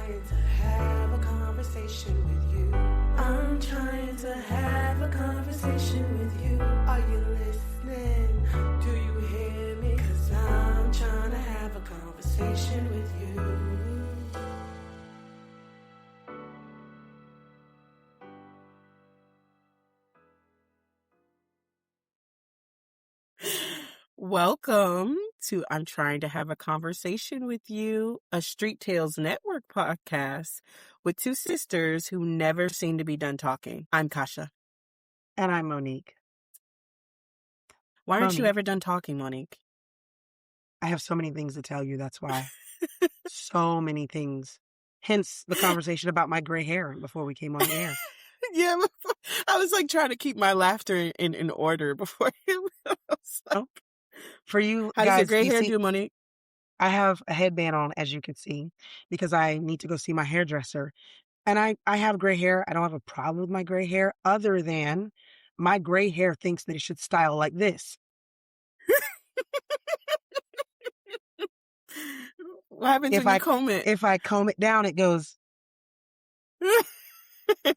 trying to have a conversation with you. I'm trying to have a conversation with you. Are you listening? Do you hear me? 'Cause I'm trying to have a conversation with you. Welcome to I'm Trying to Have a Conversation with You, a Street Tales Network podcast with two sisters who never seem to be done talking. I'm Kasha. And I'm Monique. Why aren't you Monique. ever done talking, Monique? I have so many things to tell you, that's why. So many things. Hence the conversation about my gray hair before we came on the air. Yeah, I was like trying to keep my laughter in order before you. For you How guys, does your gray hair see, do, Monique? I have a headband on, as you can see, because I need to go see my hairdresser. And I have gray hair. I don't have a problem with my gray hair, other than my gray hair thinks that it should style like this. What happens when you comb it? If I comb it down, it goes. I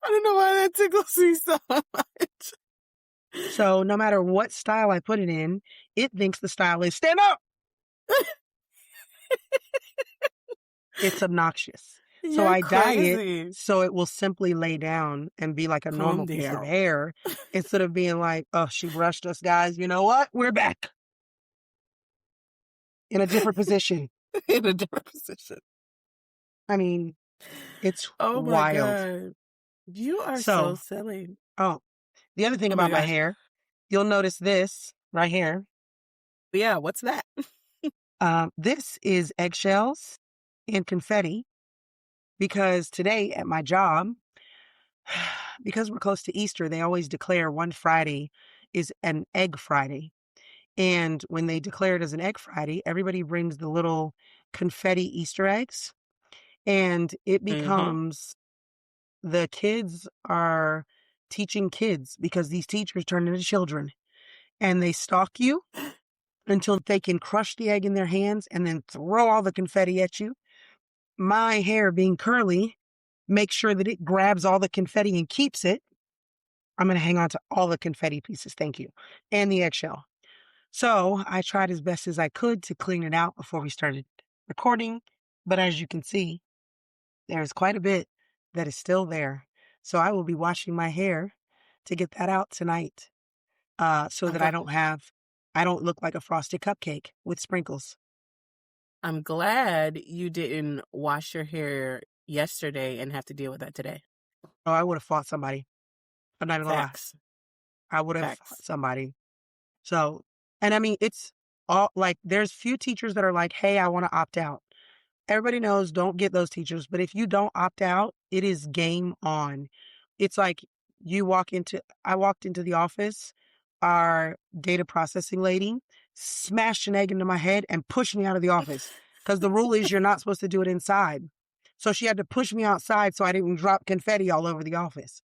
don't know why that tickles me so much. So no matter what style I put it in, it thinks the style is stand up. It's obnoxious. So I dye it so it will simply lay down and be like a normal piece of hair instead of being like, oh, she brushed us, guys. You know what? We're back. In a different position. In a different position. I mean, it's wild. My God. You are so silly. Oh, the other thing about my hair, you'll notice this right here. Yeah, what's that? This is eggshells and confetti, because today at my job, because we're close to Easter, they always declare one Friday is an egg Friday. And when they declare it as an egg Friday, everybody brings the little confetti Easter eggs, and it becomes the kids are teaching kids, because these teachers turn into children and they stalk you until they can crush the egg in their hands and then throw all the confetti at you. My hair being curly, make sure that it grabs all the confetti and keeps it. I'm going to hang on to all the confetti pieces. Thank you. And the eggshell. So I tried as best as I could to clean it out before we started recording. But as you can see, there's quite a bit that is still there. So I will be washing my hair to get that out tonight, so that I don't look like a frosted cupcake with sprinkles. I'm glad you didn't wash your hair yesterday and have to deal with that today. Oh, I would have fought somebody. I'm not gonna lie. I would have fought somebody. So, and I mean, it's all like, there's few teachers that are like, hey, I want to opt out. Everybody knows, don't get those teachers. But if you don't opt out, it is game on. It's like I walked into the office, our data processing lady smashed an egg into my head and pushed me out of the office, because the rule is you're not supposed to do it inside. So she had to push me outside so I didn't drop confetti all over the office.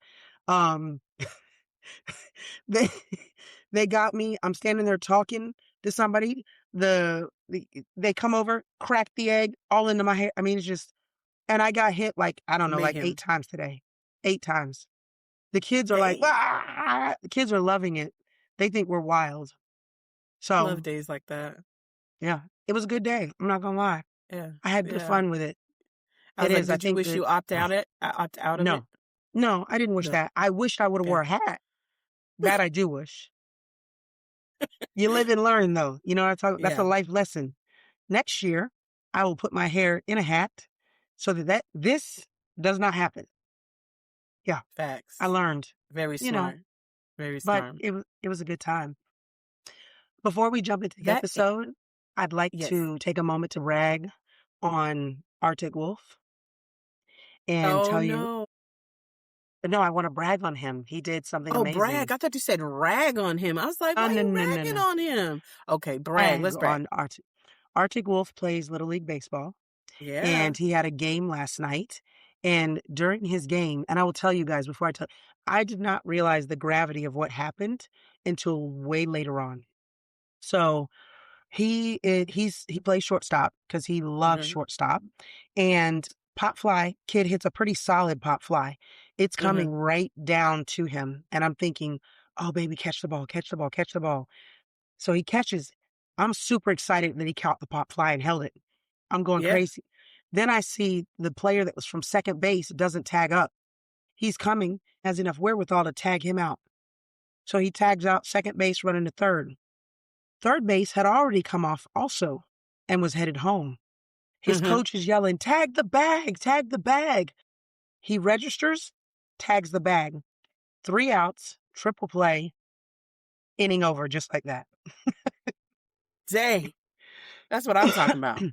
They got me. I'm standing there talking to somebody. They come over, crack the egg all into my hair. I mean, it's just, and I got hit like, I don't know, like 8 times today. 8 times. The kids are like, ah! The kids are loving it. They think we're wild. So love days like that. Yeah, it was a good day. I'm not gonna lie. Yeah, I had good fun with it. Did you wish you opt out of it? No, I didn't wish that. I wished I would have wore a hat. That I do wish. You live and learn, though. You know, that's a life lesson. Next year, I will put my hair in a hat so that this does not happen. Yeah. Facts. I learned. Very smart. Very smart. But it was a good time. Before we jump into the episode, I'd like to take a moment to brag on Arctic Wolf and tell you. No, I want to brag on him. He did something amazing. Oh, brag. I thought you said rag on him. I was like, why are you ragging on him? Okay, brag. Let's brag. On Arctic Wolf plays Little League Baseball. Yeah. And he had a game last night. And during his game, and I will tell you guys before I did not realize the gravity of what happened until way later on. So He plays shortstop because he loves Mhm. shortstop, and pop fly kid hits a pretty solid pop fly. It's coming Mhm. right down to him, and I'm thinking, "Oh, baby, catch the ball, catch the ball, catch the ball." So he catches. I'm super excited that he caught the pop fly and held it. I'm going Yeah. crazy. Then I see the player that was from second base doesn't tag up. He's coming, has enough wherewithal to tag him out. So he tags out second base, running to third. Third base had already come off also and was headed home. His Mhm. coach is yelling, "Tag the bag, tag the bag." He registers, tags the bag. 3 outs, triple play, inning over just like that. Dang. That's what I'm talking about.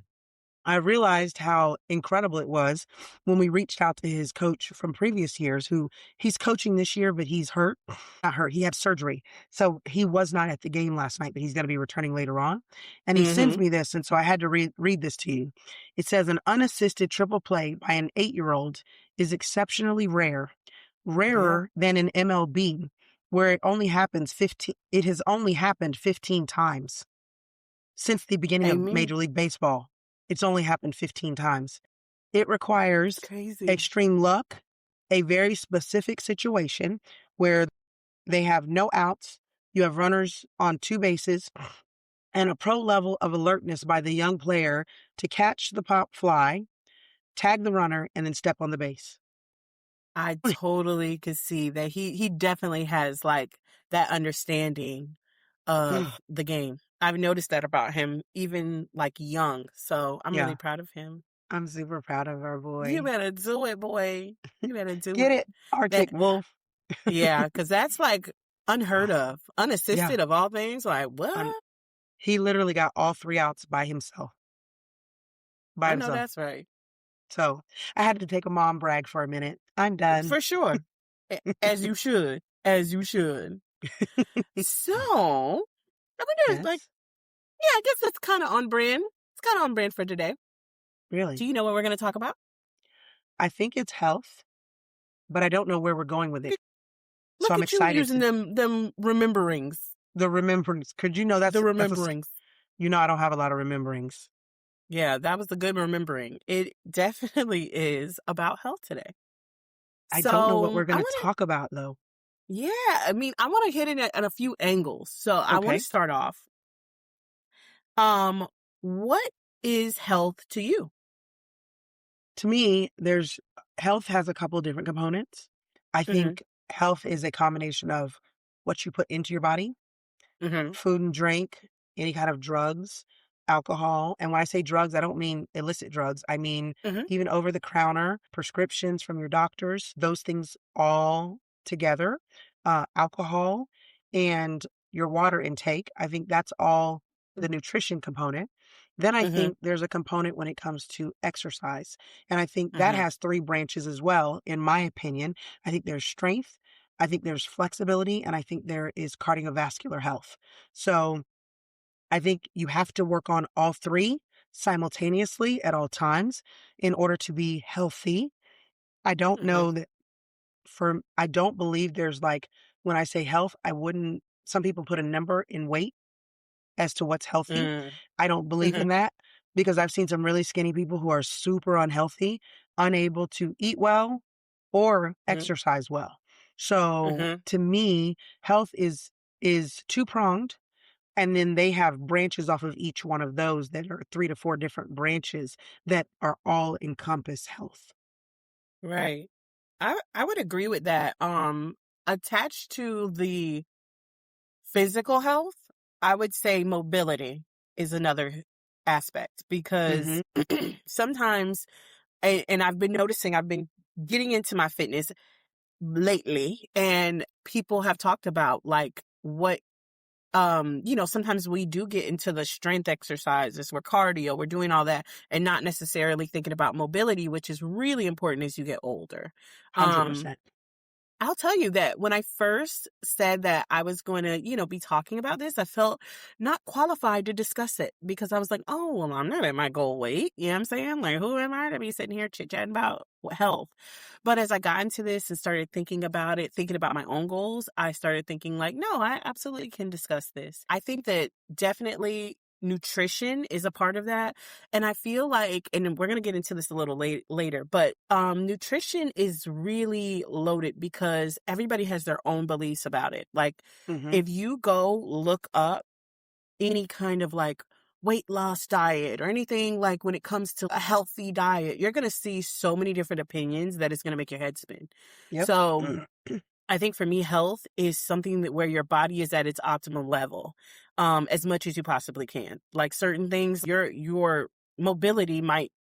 I realized how incredible it was when we reached out to his coach from previous years, who he's coaching this year, but he's hurt. Not hurt, he had surgery. So he was not at the game last night, but he's going to be returning later on. And he sends Mhm. me this. And so I had to read this to you. It says an unassisted triple play by an 8-year-old is exceptionally rare, Yep. rarer than in MLB, where it has only happened 15 times. Since the beginning of Amen. Major League Baseball, it's only happened 15 times. It It's requires crazy. extreme luck, a very specific situation where they have no outs, you have runners on 2 bases, and a pro level of alertness by the young player to catch the pop fly, tag the runner, and then step on the base. I totally could see that he definitely has like that understanding of the game. I've noticed that about him, even like young. So I'm really Yeah, proud of him. I'm super proud of our You boy. better do it, boy. You better do Get it. it, Arctic That Wolf. yeah, because that's like unheard of, Yeah, unassisted of all things. Like un- what? he literally got all 3 outs by himself. By I know himself. that's right. So I had to take a mom brag for a minute. I'm done. For sure. As you should. As you should. So I wonder, like, Yes, yeah, I guess that's kind of on brand. It's kind of on brand for today. Do really. you know what we're going to talk about? I think it's health, but I don't know where we're going with it. So Look I'm at you excited using to them rememberings. the remembrance. Could you know The that's rememberings. I don't have a lot of rememberings. Yeah, that was a good remembering. It definitely is about health today. I don't know what So we're I going to want to, talk about though. yeah, I mean, I want to hit it at a few angles. So I want to Okay. start off. Um, what is health to you? To me, there's health has a couple of different components. I Mm-hmm. think health is a combination of what you put into your body, Mm-hmm. food and drink, any kind of drugs, alcohol. And when I say drugs, I don't mean illicit drugs. I mean, Mm-hmm. even over the counter, prescriptions from your doctors, those things all together, alcohol and your water intake. I think that's all the nutrition component. Then I Mm-hmm. think there's a component when it comes to exercise. And I think that Mm-hmm. has 3 branches as well, in my opinion. I think there's strength, I think there's flexibility, and I think there is cardiovascular health. So I think you have to work on all 3 simultaneously at all times in order to be healthy. I don't Mm-hmm. know that I don't believe there's like, when I say health, some people put a number in weight as to what's healthy. I don't believe Mm-hmm. in that because I've seen some really skinny people who are super unhealthy, unable to eat well or Mm-hmm. exercise well. So Mm-hmm. to me, health is two-pronged, and then they have branches off of each one of those that are 3 to 4 different branches that are all encompass health. Right. I would agree with that. Attached to the physical health, I would say mobility is another aspect because Mhm. sometimes, and I've been noticing, I've been getting into my fitness lately, and people have talked about like what, sometimes we do get into the strength exercises, we're cardio, we're doing all that, and not necessarily thinking about mobility, which is really important as you get older. Um, 100%. I'll tell you that when I first said that I was going to, be talking about this, I felt not qualified to discuss it because I was like, oh, well, I'm not at my goal weight. You know what I'm saying? Like, who am I to be sitting here chit chatting about health? But as I got into this and started thinking about it, thinking about my own goals, I started thinking like, no, I absolutely can discuss this. I think that definitely nutrition is a part of that. And I feel like, and we're going to get into this a little later, but nutrition is really loaded because everybody has their own beliefs about it. Like Mm-hmm. if you go look up any kind of like weight loss diet or anything, like when it comes to a healthy diet, you're going to see so many different opinions that it's going to make your head spin. Yep. So I think for me, health is something that where your body is at its optimum level, as much as you possibly can. Like certain things, your mobility might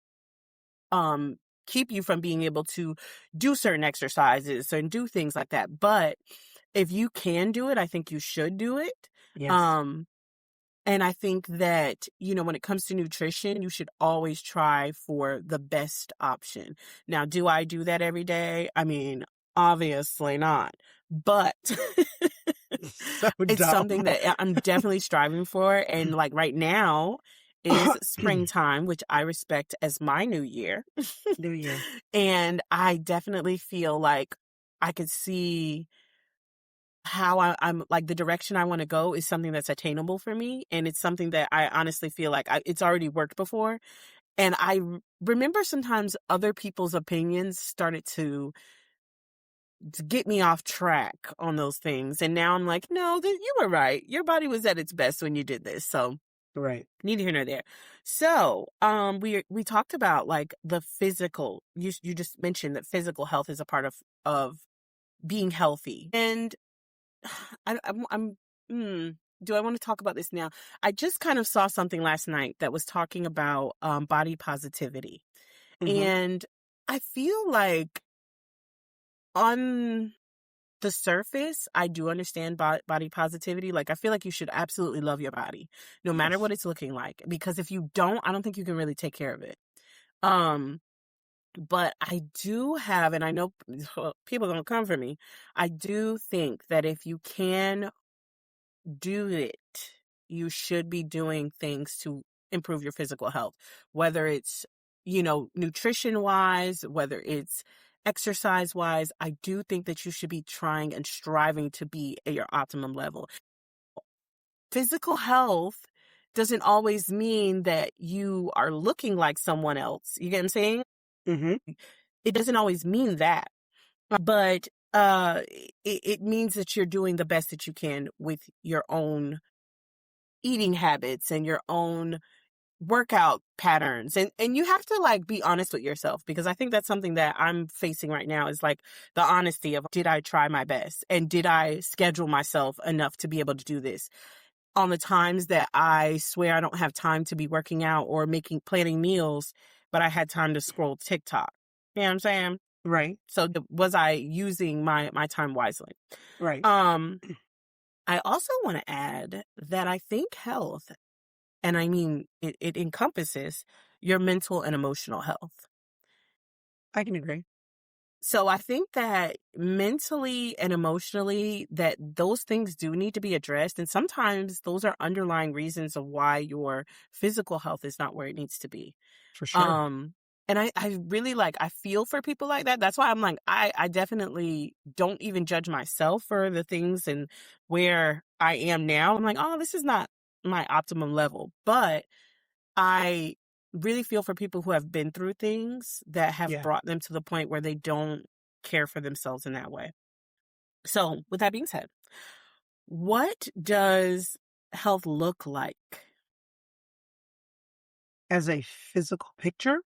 keep you from being able to do certain exercises and do things like that. But if you can do it, I think you should do it. Yes. And I think that, when it comes to nutrition, you should always try for the best option. Now, do I do that every day? I mean, obviously not, but So it's dumb. something that I'm definitely striving for. And like right now is springtime, which I respect as my new year. New year. And I definitely feel like I could see how I'm like the direction I want to go is something that's attainable for me. And it's something that I honestly feel like it's already worked before. And I remember sometimes other people's opinions started to get me off track on those things. And now I'm like, no, you were right. Your body was at its best when you did this. So Right. neither here nor there. So we talked about like the physical. You just mentioned that physical health is a part of being healthy. And do I want to talk about this now? I just kind of saw something last night that was talking about body positivity. Mm-hmm. And I feel like on the surface, I do understand body positivity. Like, I feel like you should absolutely love your body, no matter what it's looking like. Because if you don't, I don't think you can really take care of it. But I do have, and I know people are going to come for me, I do think that if you can do it, you should be doing things to improve your physical health, whether it's, nutrition wise, whether it's exercise wise. I do think that you should be trying and striving to be at your optimum level. Physical health doesn't always mean that you are looking like someone else. You get what I'm saying? Mm-hmm. It doesn't always mean that, but it means that you're doing the best that you can with your own eating habits and your own workout patterns. And you have to like be honest with yourself, because I think that's something that I'm facing right now is like the honesty of, did I try my best? And did I schedule myself enough to be able to do this? On the times that I swear I don't have time to be working out or planning meals, but I had time to scroll TikTok. You know what I'm saying? Right. So was I using my time wisely? Right. I also want to add that I think health, and I mean, it encompasses your mental and emotional health. I can agree. So I think that mentally and emotionally, that those things do need to be addressed. And sometimes those are underlying reasons of why your physical health is not where it needs to be. For sure. And I really I feel for people like that. That's why I'm like, I definitely don't even judge myself for the things and where I am now. I'm like, oh, this is not my optimum level. But I really feel for people who have been through things that have brought them to the point where they don't care for themselves in that way. So with that being said, what does health look like? As a physical picture?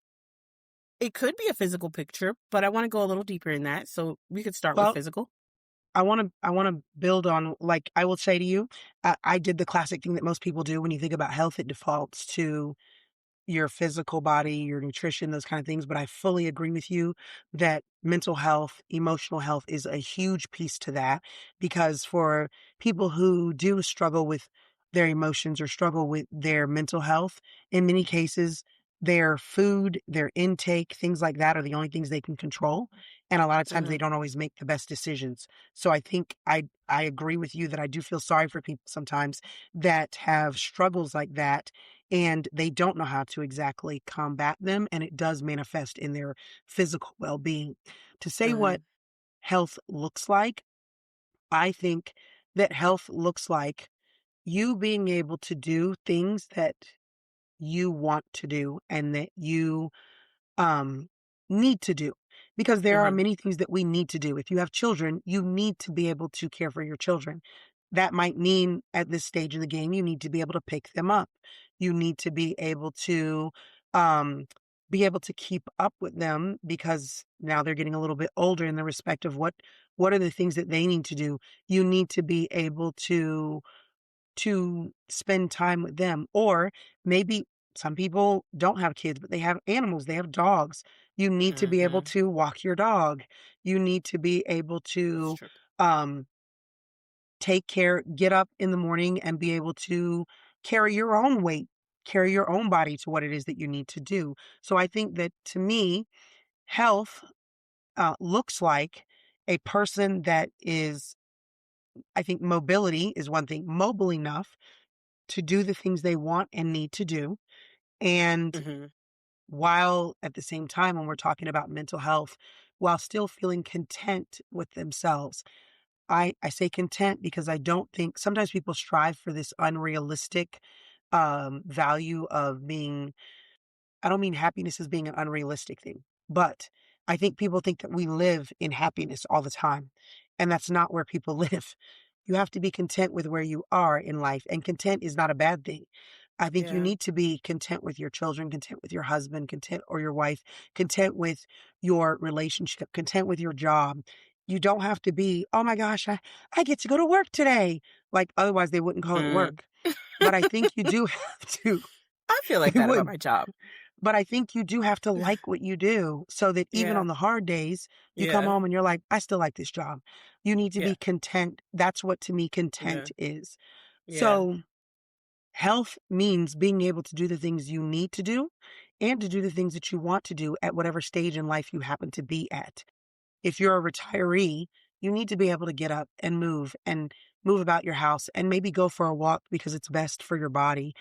It could be a physical picture, but I want to go a little deeper in that. So we could start with physical. I want to build on, like, I will say to you, I did the classic thing that most people do when you think about health. It defaults to your physical body, your nutrition, those kind of things. But I fully agree with you that mental health, emotional health is a huge piece to that, because for people who do struggle with their emotions or struggle with their mental health, in many cases, their food, their intake, things like that are the only things they can control. And a lot of times they don't always make the best decisions. So I think I agree with you that I do feel sorry for people sometimes that have struggles like that, and they don't know how to exactly combat them, and it does manifest in their physical well-being. To say what health looks like, I think that health looks like you being able to do things that you want to do and that you um, need to do, because there are Mm-hmm. many things that we need to do. If you have children, you need to be able to care for your children. That might mean at this stage of the game, you need to be able to pick them up. You need to um, be able to keep up with them because now they're getting a little bit older in the respect of what are the things that they need to do. You need to be able to spend time with them. Or maybe some people don't have kids, but they have animals, they have dogs. You need to be able Mm-hmm. to walk your dog. You need to be able That's to true. um, take care, get up in the morning and be able to carry your own weight, carry your own body to what it is that you need to do. So I think that to me, health looks like a person that is, I think mobility is one thing, mobile enough to do the things they want and need to do. And Mm-hmm. while at the same time, when we're talking about mental health, while still feeling content with themselves. I say content because I don't think sometimes people strive for this unrealistic value of being, I don't mean happiness as being an unrealistic thing, but I think people think that we live in happiness all the time. And that's not where people live. You have to be content with where you are in life. And content is not a bad thing. I think you Yeah. need to be content with your children, content with your husband, content or your wife, content with your relationship, content with your job. You don't have to be, oh my gosh, I get to go to work today. Like otherwise they wouldn't call it Mm. work. But I think you do have to. I feel like They that about would. my job. But I think you do have to like what you do so that even Yeah. on the hard days, you come Yeah. home and you're like, I still like this job. You need to Yeah. be content. That's what to me Yeah. content is. Yeah. So health means being able to do the things you need to do and to do the things that you want to do at whatever stage in life you happen to be at. If you're a retiree, you need to be able to get up and move about your house and maybe go for a walk because it's best for your body.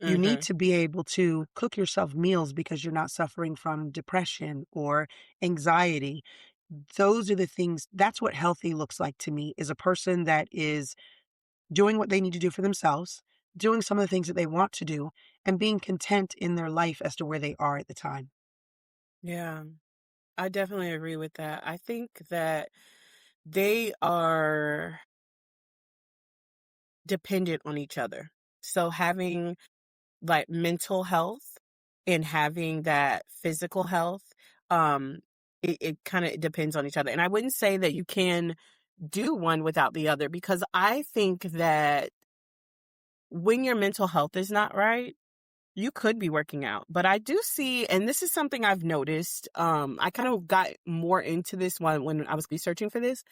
You need Mm-hmm. to be able to cook yourself meals because you're not suffering from depression or anxiety. Those are the things, that's what healthy looks like to me, is a person that is doing what they need to do for themselves, doing some of the things that they want to do, and being content in their life as to where they are at the time. Yeah. I definitely agree with that. I think that they are dependent on each other. So having like mental health and having that physical health, um, it kind of depends on each other. And I wouldn't say that you can do one without the other because I think that when your mental health is not right, you could be working out. But I do see, and this is something I've noticed, I kind of got more into this one when I was researching for this.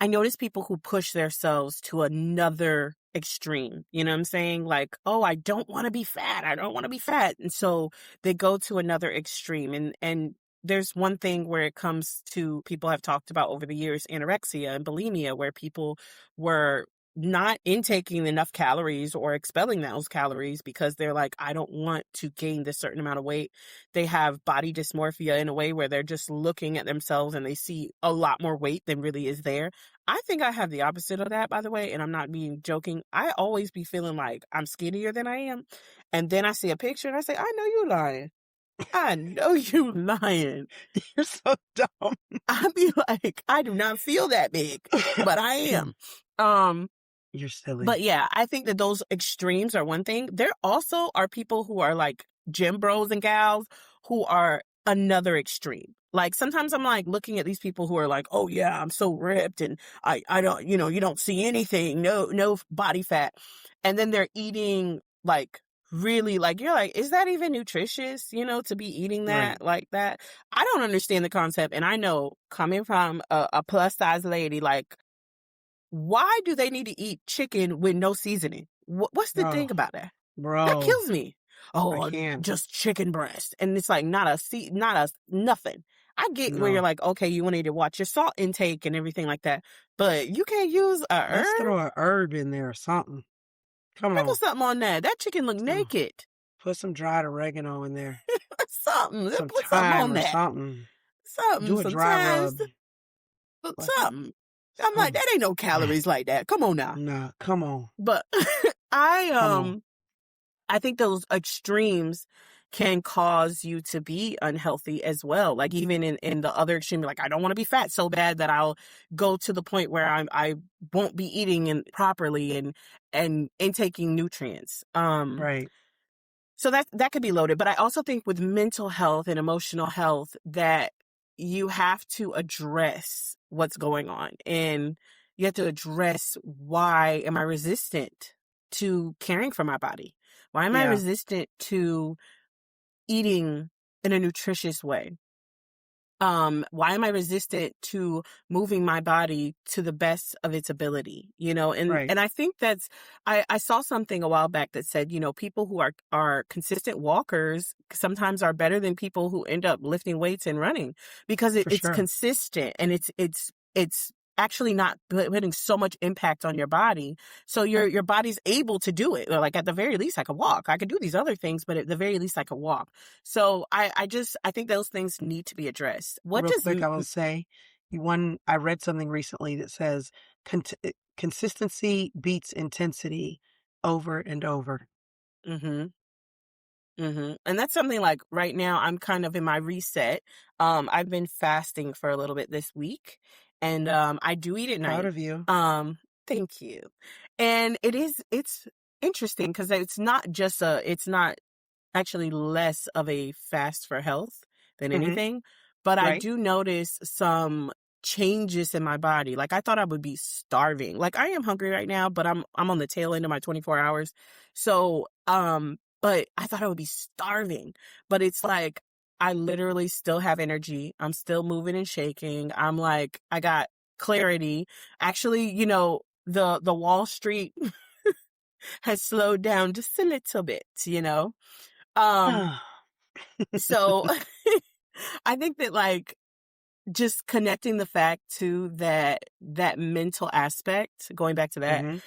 I notice people who push themselves to another extreme. You know what I'm saying? Like, oh, I don't want to be fat. I don't want to be fat. And so they go to another extreme. And there's one thing where it comes to people have talked about over the years, anorexia and bulimia, where people were not intaking enough calories or expelling those calories because they're like, I don't want to gain this certain amount of weight. They have body dysmorphia in a way where they're just looking at themselves and they see a lot more weight than really is there. I think I have the opposite of that, by the way, and I'm not being joking. I always be feeling like I'm skinnier than I am. And then I see a picture and I say, I know you lying. I know you lying. You're so dumb. I be like, I do not feel that big, but I am. Um, You're silly. but yeah, I think that those extremes are one thing. There also are people who are like gym bros and gals who are another extreme. Like sometimes I'm like looking at these people who are like, oh yeah, I'm so ripped and I don't, you don't see anything, no body fat. And then they're eating like really like, you're like, is that even nutritious, to be eating Right. that like that? I don't understand the concept. And I know coming from a plus size lady, like, why do they need to eat chicken with no seasoning? What's the Bro, thing about that? That bro, kills me. I Oh, can't. just chicken breast. And it's like not a nothing. I get where you're No. like, okay, you need to watch your salt intake and everything like that. But you can't use a Let's herb? throw a herb in there or something. Come Sprinkle on. something on that. That chicken look Oh, naked. put some dried oregano in there. Something. Some Put something thyme on or that. something. Something. Do a dry Sometimes. rub. Like Something. I'm like, that ain't no calories like that. Come on now. Nah, come on. But Come on. I think those extremes can cause you to be unhealthy as well. Like even in the other extreme, like I don't want to be fat so bad that I'll go to the point where I won't be eating properly and intaking nutrients. Right. So that could be loaded. But I also think with mental health and emotional health that you have to address what's going on. And you have to address, why am I resistant to caring for my body? Why am I Yeah. resistant to eating in a nutritious way? Why am I resistant to moving my body to the best of its ability? Right. And I think I saw something a while back that said, people who are consistent walkers sometimes are better than people who end up lifting weights and running, because For it's sure. consistent and it's actually not putting so much impact on your body. So your body's able to do it. Like at the very least, I could walk. I could do these other things, but at the very least I could walk. So I think those things need to be addressed. What Real does quick, I will say, I read something recently that says consistency beats intensity over and over. mm-hmm. And that's something like right now I'm kind of in my reset. I've been fasting for a little bit this week, and I do eat at Proud night. of you. Thank you. And it's interesting because it's not actually less of a fast for health than Hmm. anything, but I Right. do notice some changes in my body. Like I thought I would be starving. Like I am hungry right now, but I'm on the tail end of my 24 hours. So, but I thought I would be starving, but it's like I literally still have energy. I'm still moving and shaking. I'm like, I got clarity. Actually, the Wall Street has slowed down just a little bit. Um, so I think that like just connecting the fact to that mental aspect, going back to that, Hmm.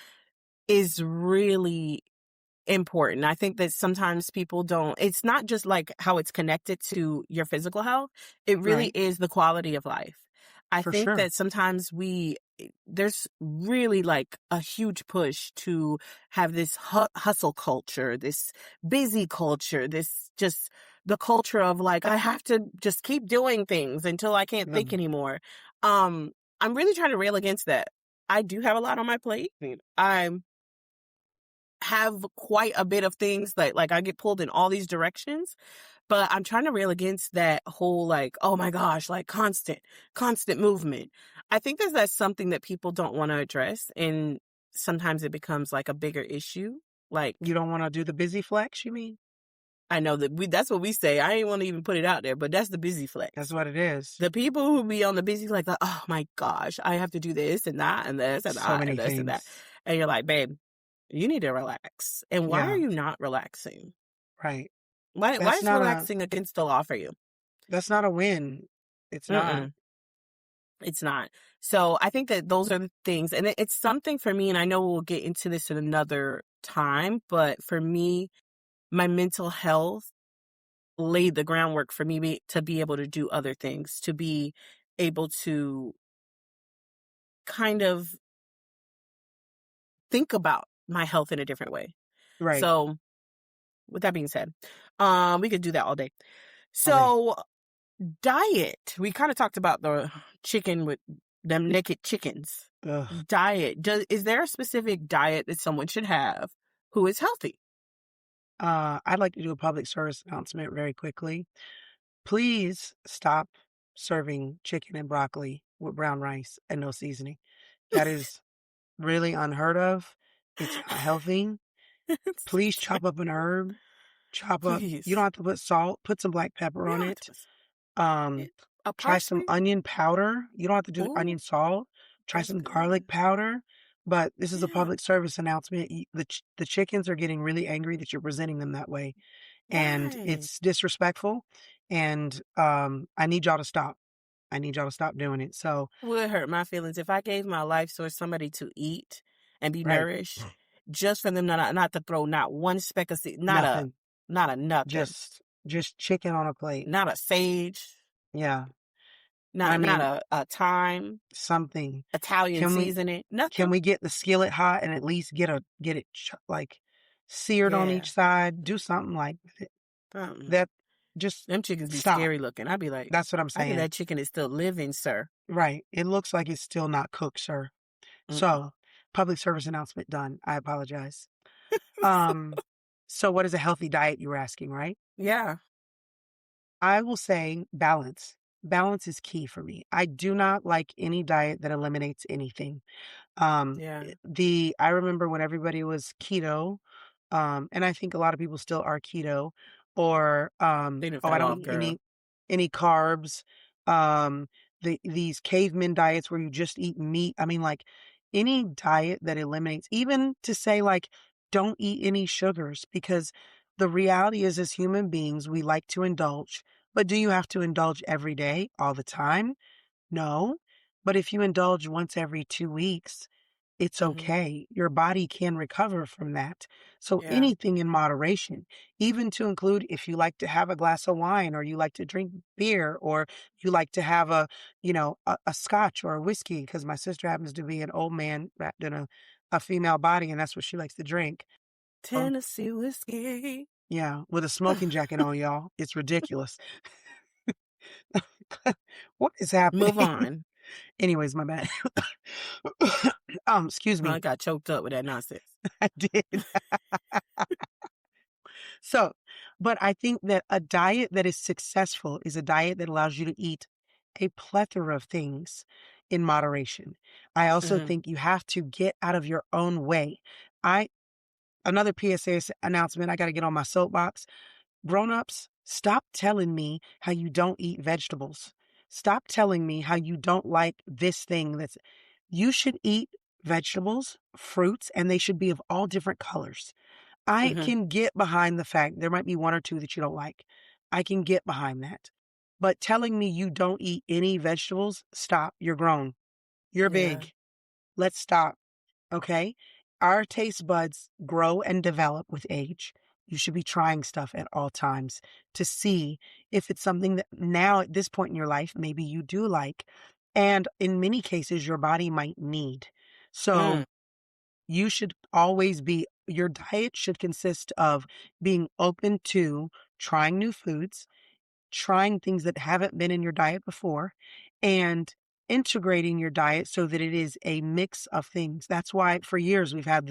is really important. I think that sometimes people it's not just like how it's connected to your physical health. It really Right. is the quality of life. I For think sure. that sometimes there's really like a huge push to have this hustle culture, this busy culture, this just the culture of like, I have to just keep doing things until I can't think The, anymore. I'm really trying to rail against that. I do have a lot on my plate. I have quite a bit of things that like I get pulled in all these directions, but I'm trying to rail against that whole like, oh my gosh, like constant movement. I think that's something that people don't want to address, and sometimes it becomes like a bigger issue. Like you don't want to do the busy flex, you mean? I know that that's what we say. I ain't want to even put it out there, but that's the busy That's flex. what it is. The people who be on the busy flex, like, oh my gosh, I have to do this and that and this and So that many and this and that. things. And you're like, babe, you need to relax. And why are Yeah. you not relaxing? Right. Why That's is not a relaxing against the law for you? that's not a win. It's not. Mm-mm, it's not. So I think that those are the things, and it's something for me, and I know we'll get into this in another time, but for me, my mental health laid the groundwork for me to be able to do other things, to be able to kind of think about my health in a different way. Right. So with that being said, we could do that all day. All day. So diet, we kind of talked about the chicken with them naked chickens. Ugh. Diet, is there a specific diet that someone should have who is healthy? I'd like to do a public service announcement very quickly. Please stop serving chicken and broccoli with brown rice and no seasoning. That is really unheard of. It's not healthy. Please chop up an herb. You don't Please. have to put salt, put some black pepper You on don't have it. to put Um, a Try some parsley. onion powder. You don't have to do Ooh, onion salt. Try that's some good. garlic powder. But this is a Yeah. public service announcement. The chickens are getting really angry that you're presenting them that way, and Right. it's disrespectful. And I need y'all to stop. I need y'all to stop doing it. So, Would hurt my feelings if I gave my life for somebody to eat and be right, nourished, just for them not to throw not one speck of seed, nothing. not a nothing, Just chicken on a plate. not a sage. Yeah. I Not mean, a thyme, something. Italian Can we seasoning, can nothing. we get the skillet hot and at least get it like seared on Yeah. each side? Do something like Mm-mm. that. Just Them chickens be stop. scary looking. I'd be like, That's what I'm I think saying. that chicken is still living, sir. Right. It looks like it's still not cooked, sir. Mm-mm. So, public service announcement done. I apologize. Um, so what is a healthy diet, you were asking, right? Yeah. I will say balance. Balance is key for me. I do not like any diet that eliminates anything. Yeah. I remember when everybody was keto, and I think a lot of people still are keto, or They done oh, I fell don't off, eat girl. any carbs. Um, these caveman diets where you just eat meat. I mean, like any diet that eliminates, even to say like don't eat any sugars, because the reality is, as human beings, we like to indulge. But do you have to indulge every day, all the time? No. But if you indulge once every 2 weeks, it's Hmm. okay. Your body can recover from that. So Yeah. anything in moderation, even to include if you like to have a glass of wine or you like to drink beer or you like to have a scotch or a whiskey, because my sister happens to be an old man wrapped in a female body and that's what she likes to drink. Or, Tennessee whiskey. yeah, with a smoking jacket on, y'all. It's ridiculous. What is happening? Move on. Anyways, my bad. Excuse I me. got choked up with that nonsense. I did. So, but I think that a diet that is successful is a diet that allows you to eat a plethora of things in moderation. I also Hmm. think you have to get out of your own way. I Another PSA announcement, I got to get on my soapbox. Grown-ups, stop telling me how you don't eat vegetables. Stop telling me how you don't like this thing you should eat vegetables, fruits, and they should be of all different colors. I Hmm. can get behind the fact there might be one or two that you don't like. I can get behind that. But telling me you don't eat any vegetables, stop. You're grown. You're Yeah. big. Let's stop. Okay? Our taste buds grow and develop with age. You should be trying stuff at all times to see if it's something that now at this point in your life, maybe you do like. And in many cases, your body might need. So Mm. you should always your diet should consist of being open to trying new foods, trying things that haven't been in your diet before, and integrating your diet so that it is a mix of things. That's why for years we've had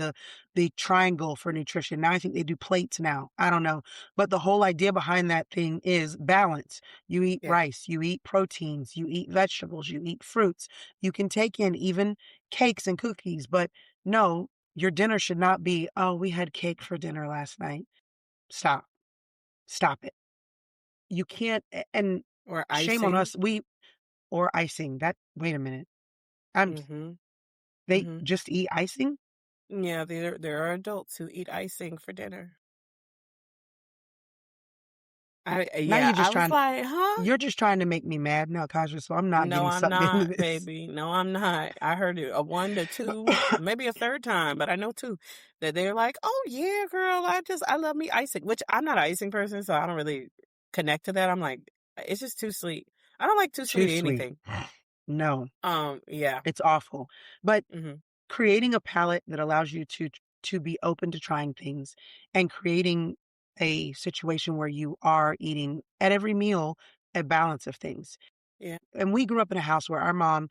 the triangle for nutrition. Now I think they do plates now. I don't know. But the whole idea behind that thing is balance. You eat Yeah. rice, you eat proteins, you eat vegetables, you eat fruits. You can take in even cakes and cookies, but no, your dinner should not be, oh, we had cake for dinner last night. Stop. Stop it. You can't, and Or shame on icing. us. Or icing. Wait a minute. I'm, Hmm. they Hmm. just eat icing? Yeah, there are adults who eat icing for dinner. Now Yeah, I was like, huh? you're just trying to make me mad now, Kasha, so I'm not No, getting I'm sucked into not, this. baby. No, I'm not. I heard it a one to two, maybe a third time, but I know two that they're like, oh yeah, girl, I love me icing, which I'm not an icing person, so I don't really connect to that. I'm like, it's just too sweet. I don't like too Too sweet sweet. anything. No, Yeah. it's awful. But Hmm. creating a palette that allows you to be open to trying things and creating a situation where you are eating at every meal a balance of things. Yeah. And we grew up in a house where our mom,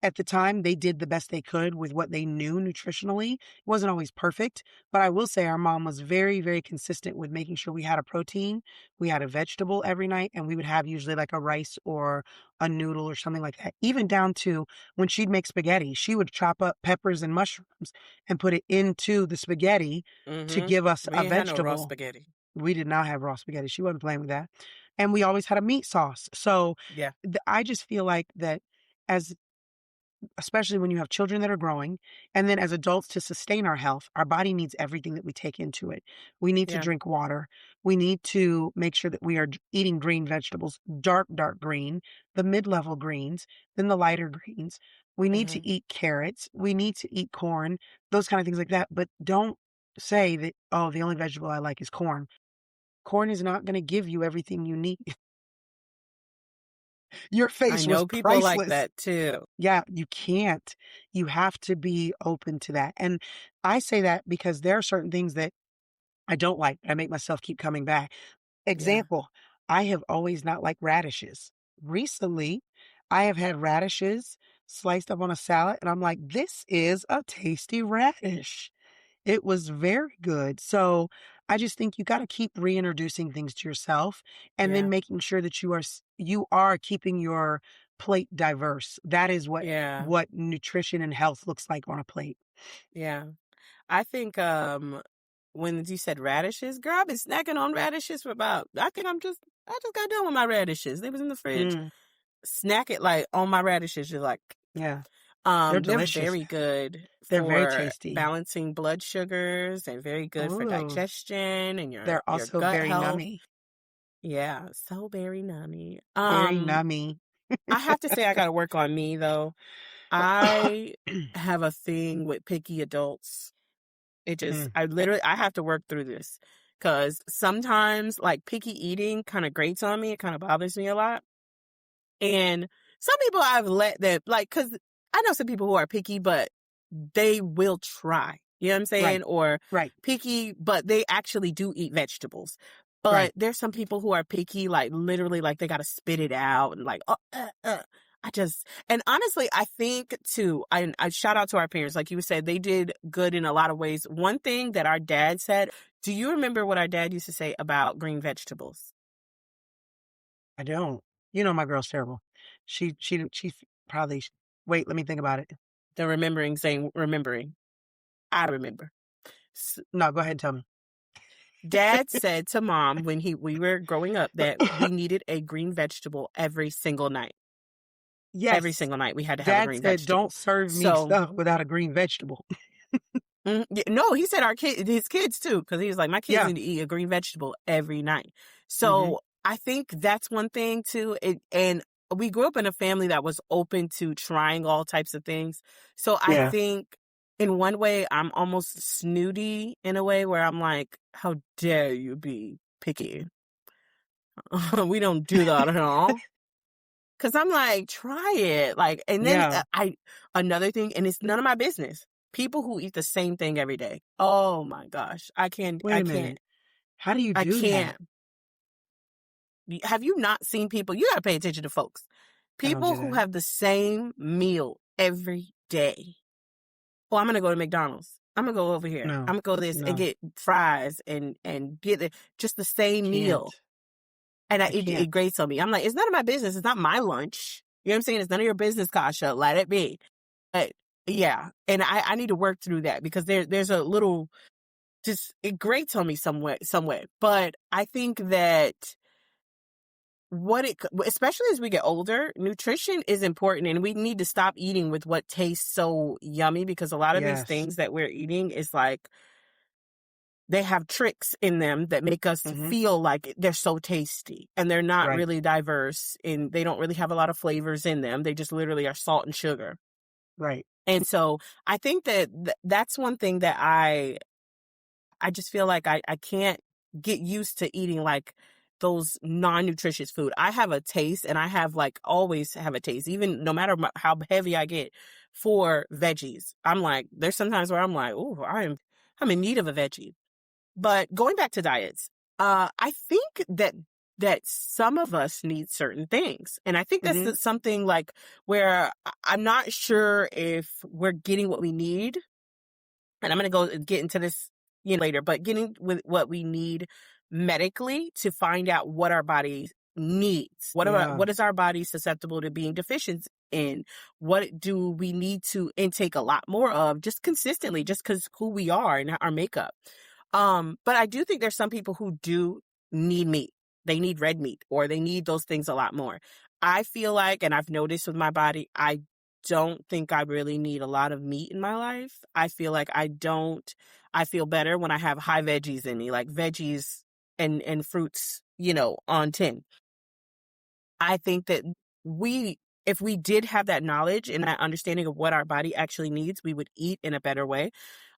at the time, they did the best they could with what they knew nutritionally. It wasn't always perfect, but I will say our mom was very, very consistent with making sure we had a protein, we had a vegetable every night, and we would have usually like a rice or a noodle or something like that. Even down to when she'd make spaghetti, she would chop up peppers and mushrooms and put it into the spaghetti to Hmm. give us We a ain't had no raw vegetable. spaghetti. We did not have raw spaghetti. She wasn't playing with that. And we always had a meat sauce. So Yeah. I just feel like that as especially when you have children that are growing, and then as adults to sustain our health, our body needs everything that we take into it. We need to Yeah. drink water. We need to make sure that we are eating green vegetables, dark green, the mid-level greens, then the lighter greens. We need Hmm. to eat carrots. We need to eat corn, those kind of things like that. But don't say that, oh, the only vegetable I like is corn. Corn is not going to give you everything you need. Your I face was know people like priceless. that too. Yeah, you can't. You have to be open to that. And I say that because there are certain things that I don't like. I make myself keep coming back. Yeah. Example, I have always not liked radishes. Recently, I have had radishes sliced up on a salad, and I'm like, this is a tasty radish. It was very good. So I just think you got to keep reintroducing things to yourself and then Yeah. making sure that you are keeping your plate diverse. That is Yeah. what nutrition and health looks like on a plate. Yeah. I think when you said radishes, girl, I've been snacking on radishes for about I just got done with my radishes. They was in the fridge. Mm, Snack it like on my radishes. You're like, yeah, they're they're delicious. very good They're very for tasty. balancing blood sugars and very good for Ooh, digestion and they're your also gut very health. nummy. Yeah, so very nummy. Very nummy. I have to say I got to work on me though. I have a thing with picky adults. Mm, I have to work through this because sometimes like picky eating kind of grates on me. It kind of bothers me a lot. And some people I've let them like, cause I know some people who are picky, but they will try. You know what I'm right, saying? Or right, picky, but they actually do eat vegetables. right. But there's some people who are picky, like literally, like they got to spit it out and like, and honestly, I think too, I shout out to our parents. Like you said, they did good in a lot of ways. One thing that our dad said, do you remember what our dad used to say about green vegetables? I don't. You know my girl's terrible. She probably wait, let me think about it. The remembering, saying, remembering. I remember. No, go ahead and tell me. Dad said to mom when we were growing up that we needed a green vegetable every single night. Every Yes. single night we had to have a Dad green said, "Don't vegetable. serve me So, stuff without a green vegetable." no, he said his kids too, because he was like, my kids Yeah. need to eat a green vegetable every night. Mhm. So I think that's one thing too. And we grew up in a family that was open to trying all types of things. So I Yeah. think in one way I'm almost snooty in a way where I'm like, how dare you be picky? We don't do that at all. Cause I'm like, try it. Like, and then Yeah. another thing, and it's none of my business. People who eat the same thing every day. Oh my gosh. Wait a minute. How do you I do that? can't. Have you not seen people? You gotta pay attention to folks. I don't People do who that. have the same meal every day. Oh, I'm gonna go to McDonald's. I'm gonna go over here. No. I'm gonna go this and No. get fries and get just the same meal. Can't. And I can't. it grates on me. I'm like, it's none of my business. It's not my lunch. You know what I'm saying? It's none of your business, Kasha. Let it be. But yeah, and I need to work through that because there's a little just it grates on me somewhere. But I think that especially as we get older, nutrition is important, and we need to stop eating with what tastes so yummy because a lot of these Yes. things that we're eating is like they have tricks in them that make us Mhm. feel like they're so tasty, and they're not Right. really diverse and they don't really have a lot of flavors in them. They just literally are salt and sugar. Right. And so I think that that's one thing that I just feel like I can't get used to eating like those non-nutritious food. I have a taste, and I have like always have a taste, even no matter how heavy I get for veggies. I'm like, there's sometimes where I'm like, oh, I'm in need of a veggie. But going back to diets, I think that some of us need certain things, and I think Mhm. something like where I'm not sure if we're getting what we need. And I'm going to get into this later, but getting with what we need medically to find out what our body needs. Yeah. What is our body susceptible to being deficient in? What do we need to intake a lot more of just consistently, just because who we are and our makeup. But I do think there's some people who do need meat. They need red meat or they need those things a lot more. I feel like, and I've noticed with my body, I don't think I really need a lot of meat in my life. I feel like I feel better when I have high veggies in me, like veggies and fruits, on 10. I think that if we did have that knowledge and that understanding of what our body actually needs, we would eat in a better way.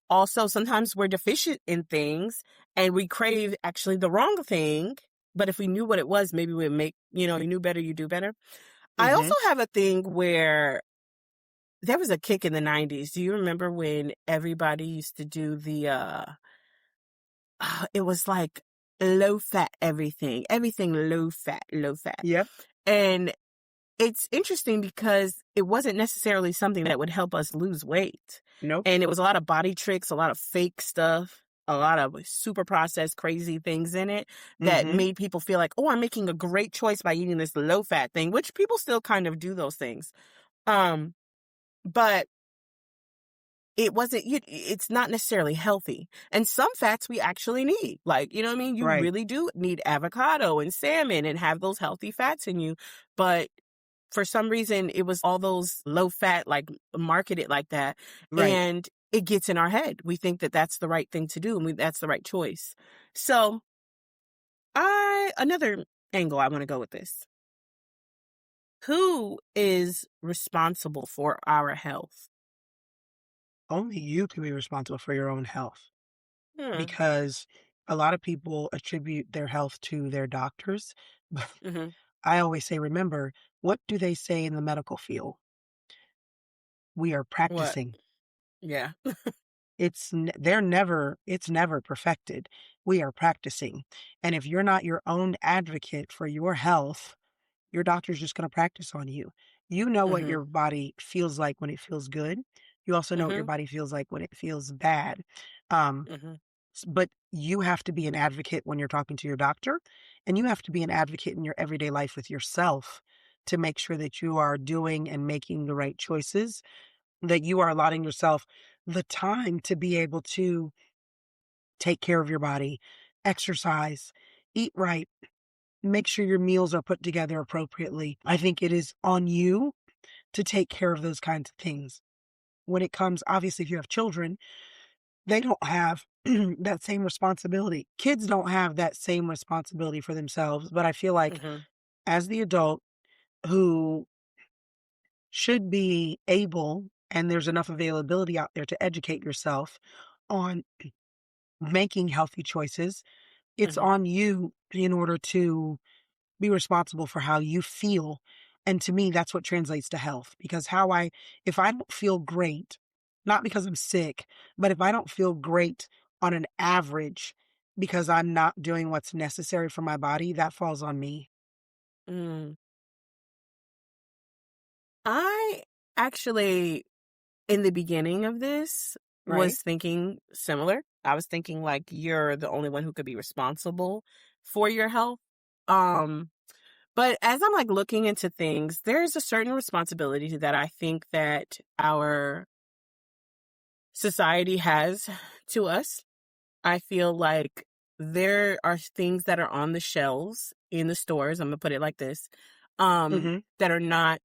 Also, sometimes we're deficient in things and we crave actually the wrong thing. But if we knew what it was, maybe we'd make, you knew better, you do better. I Mm-hmm. also have a thing where there was a kick in the 90s. Do you remember when everybody used to do it was like low fat everything low fat, low fat. Yep. And it's interesting because it wasn't necessarily something that would help us lose weight. Nope. And it was a lot of body tricks, a lot of fake stuff, a lot of super processed crazy things in it that Mm-hmm. made people feel like, oh, I'm making a great choice by eating this low fat thing, which people still kind of do those things. But it's not necessarily healthy. And some fats we actually need. Like, you know what I mean? You Right. really do need avocado and salmon and have those healthy fats in you. But for some reason, it was all those low fat, like marketed like that. Right. And it gets in our head. We think that that's the right thing to do and that's the right choice. So another angle I want to go with this. Who is responsible for our health? Only you can be responsible for your own health, Hmm. because a lot of people attribute their health to their doctors. But Mm-hmm. I always say, remember, what do they say in the medical field? We are What? practicing. Yeah. It's never perfected. We are practicing. And if you're not your own advocate for your health, your doctor's just going to practice on you. You know what Mm-hmm. your body feels like when it feels good. You also know what your Mm-hmm. body feels like when it feels bad. Um, Mm-hmm. but you have to be an advocate when you're talking to your doctor, and you have to be an advocate in your everyday life with yourself to make sure that you are doing and making the right choices, that you are allotting yourself the time to be able to take care of your body, exercise, eat right, make sure your meals are put together appropriately. I think it is on you to take care of those kinds of things. When it comes, obviously, if you have children, they don't have that same responsibility. Kids don't have that same responsibility for themselves. But I feel like Mm-hmm. as the adult who should be able, and there's enough availability out there to educate yourself on making healthy choices, it's Mm-hmm. on you in order to be responsible for how you feel. And to me, that's what translates to health. Because if I don't feel great, not because I'm sick, but if I don't feel great on an average because I'm not doing what's necessary for my body, that falls on me. Mm. I actually, in the beginning of this, Right? was thinking similar. I was thinking like you're the only one who could be responsible for your health. Um, but as I'm like looking into things, there's a certain responsibility that I think that our society has to us. I feel like there are things that are on the shelves in the stores, I'm gonna put it like this, Mm-hmm. that are not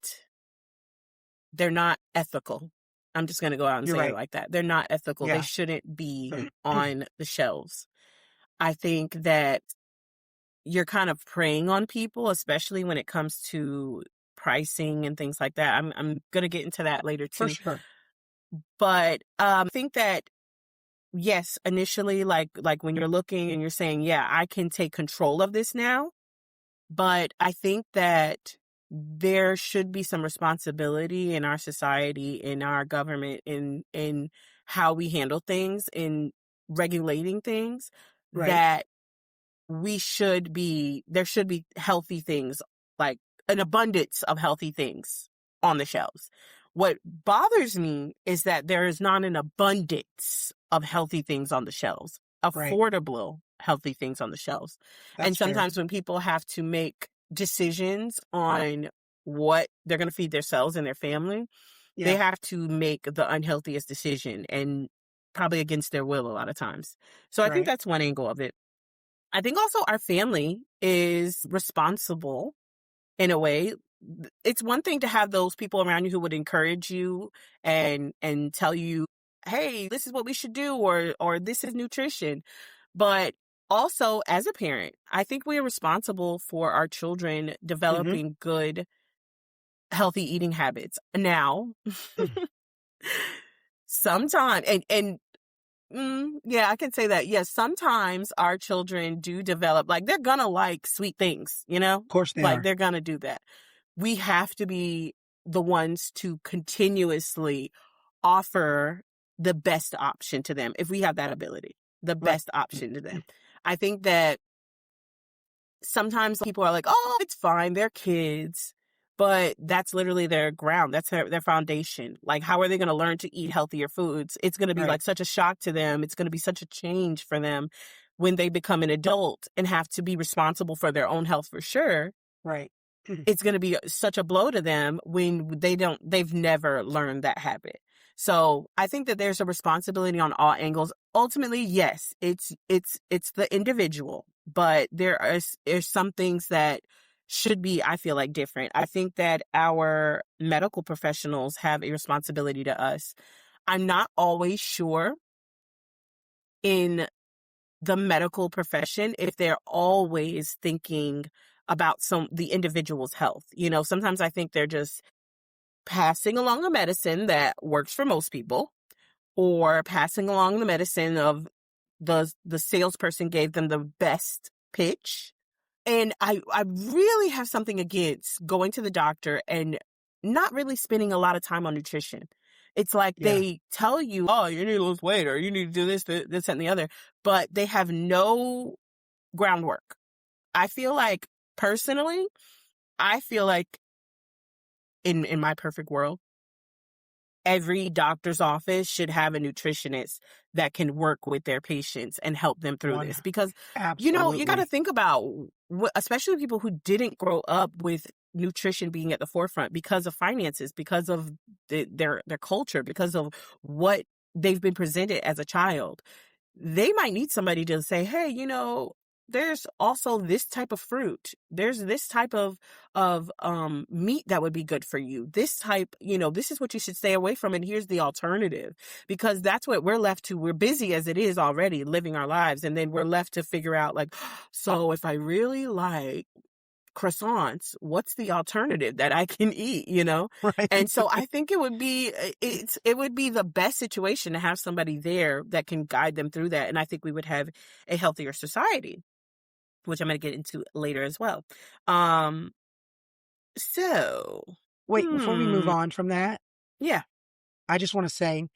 they're not ethical. I'm just gonna go out and You're say it right. like that. They're not ethical. They Yeah. shouldn't be on the shelves. I think that you're kind of preying on people, especially when it comes to pricing and things like that. I'm gonna get into that later For too. sure. But I think that yes, initially, like when you're looking and you're saying, yeah, I can take control of this now. But I think that there should be some responsibility in our society, in our government, in how we handle things, in regulating things, Right. that there should be healthy things, like an abundance of healthy things on the shelves. What bothers me is that there is not an abundance of healthy things on the shelves, Right. affordable healthy things on the shelves. And That's fair. sometimes when people have to make decisions on what they're going to feed themselves and their family, they Yeah. have to make the unhealthiest decision, and probably against their will a lot of times. So I think Right. that's one angle of it. I think also our family is responsible in a way. It's one thing to have those people around you who would encourage you and tell you, "Hey, this is what we should do," or "This is nutrition." But also as a parent, I think we are responsible for our children Mm-hmm. developing good, healthy eating habits. Now, sometimes yeah, I can say that. Yes, sometimes our children do develop, like they're gonna like sweet things, Of course they like are. they're gonna do that. we have to be the ones to continuously offer the best option to them if we have that ability, the Right. best option to them. I think that sometimes people are like, oh, it's fine, they're kids. But that's literally their ground. That's their foundation. Like, how are they going to learn to eat healthier foods? It's going to be Right. like such a shock to them. It's going to be such a change for them when they become an adult and have to be responsible for their own health for sure. Right. It's going to be such a blow to them when they've never learned that habit. So I think that there's a responsibility on all angles. Ultimately, yes, it's the individual, but there's some things that should be, I feel like, different. I think that our medical professionals have a responsibility to us. I'm not always sure in the medical profession if they're always thinking about the individual's health. You know, sometimes I think they're just passing along a medicine that works for most people, or passing along the medicine of the salesperson gave them the best pitch. And I really have something against going to the doctor and not really spending a lot of time on nutrition. It's like Yeah. they tell you, oh, you need to lose weight, or you need to do this, and the other, but they have no groundwork. Personally, I feel like in my perfect world, every doctor's office should have a nutritionist that can work with their patients and help them through this. Because, you got to Absolutely. think about, especially people who didn't grow up with nutrition being at the forefront because of finances, because of their culture, because of what they've been presented as a child. They might need somebody to say, hey, there's also this type of fruit. There's this type of meat that would be good for you. This type, this is what you should stay away from. And here's the alternative, because that's what we're left to. We're busy as it is already living our lives. And then we're left to figure out, like, so if I really like croissants, what's the alternative that I can eat, Right. And so I think it would be the best situation to have somebody there that can guide them through that. And I think we would have a healthier society, which I'm going to get into later as well. So Wait, before we move on from that, yeah. I just want to say,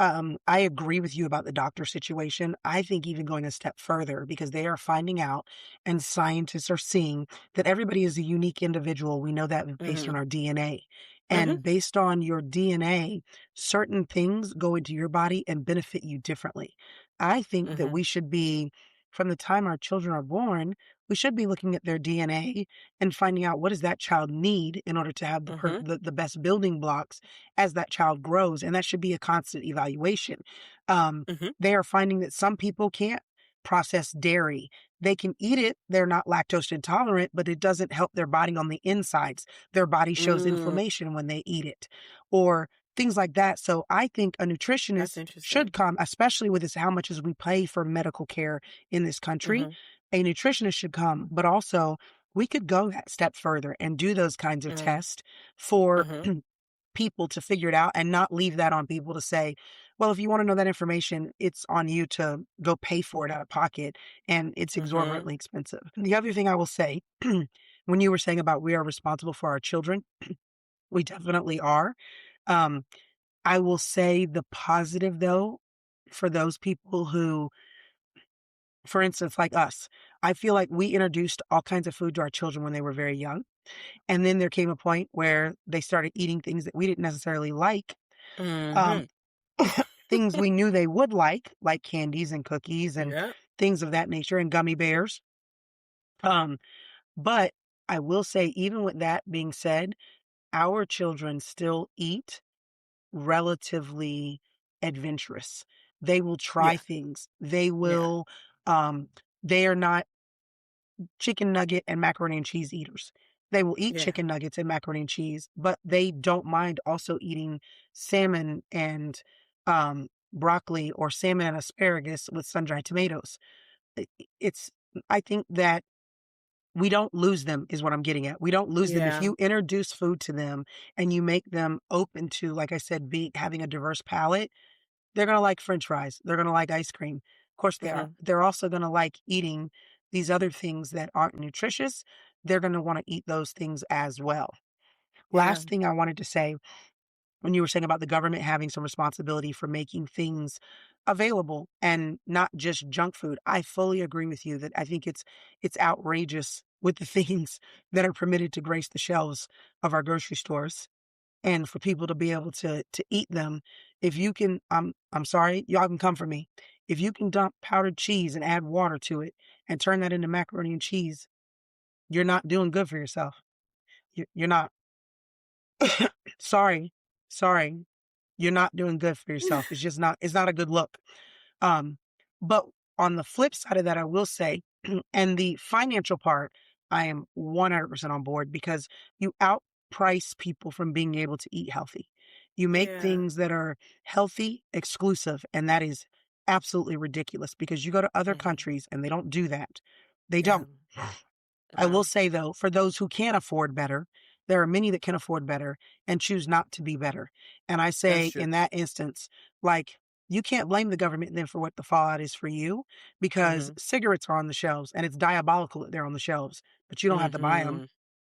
I agree with you about the doctor situation. I think even going a step further, because they are finding out and scientists are seeing that everybody is a unique individual. We know that based on our DNA. And based on your DNA, certain things go into your body and benefit you differently. I think that we should be, from the time our children are born, we should be looking at their DNA and finding out what does that child need in order to have the best building blocks as that child grows. And that should be a constant evaluation. They are finding that some people can't process dairy. They can eat it. They're not lactose intolerant, but it doesn't help their body on the insides. Their body shows inflammation when they eat it, or things like that. So I think a That's nutritionist interesting. should come, especially with how much as we pay for medical care in this country. A nutritionist should come, but also we could go that step further and do those kinds of tests for people to figure it out, and not leave that on people to say, well, if you want to know that information, it's on you to go pay for it out of pocket, and it's exorbitantly expensive. The other thing I will say, when you were saying about we are responsible for our children, we definitely are. I will say the positive, though, for those people who, for instance, like us, I feel like we introduced all kinds of food to our children when they were very young. And then there came a point where they started eating things that we didn't necessarily like, things we knew they would like candies and cookies and things of that nature, and gummy bears. But I will say, even with that being said, our children still eat relatively adventurous. They will try things. They will, they are not chicken nugget and macaroni and cheese eaters. They will eat chicken nuggets and macaroni and cheese, but they don't mind also eating salmon and broccoli, or salmon and asparagus with sun-dried tomatoes. It's, I think that we don't lose them, is what I'm getting at. We don't lose them. If you introduce food to them and you make them open to, like I said, having a diverse palate, they're going to like French fries. They're going to like ice cream. Of course they are. They're also going to like eating these other things that aren't nutritious. They're going to want to eat those things as well. Yeah. Last thing I wanted to say, when you were saying about the government having some responsibility for making things available and not just junk food, I fully agree with you that I think it's outrageous with the things that are permitted to grace the shelves of our grocery stores and for people to be able to eat them. If you can, I'm sorry, y'all can come for me. If you can dump powdered cheese and add water to it and turn that into macaroni and cheese, you're not doing good for yourself. You're not. Sorry, sorry. You're not doing good for yourself. It's just not. It's not a good look. Um, but on the flip side of that, I will say, and the financial part, I am 100% on board because you outprice people from being able to eat healthy. You make Yeah. things that are healthy exclusive, and that is absolutely ridiculous because you go to other Hmm. countries and they don't do that. They Yeah. don't. I will No. say though, for those who can afford better, there are many that can afford better and choose not to be better. And I That's say true. in that instance, like, you can't blame the government then for what the fallout is for you because Hmm. cigarettes are on the shelves and it's diabolical that they're on the shelves, but you don't have to buy them.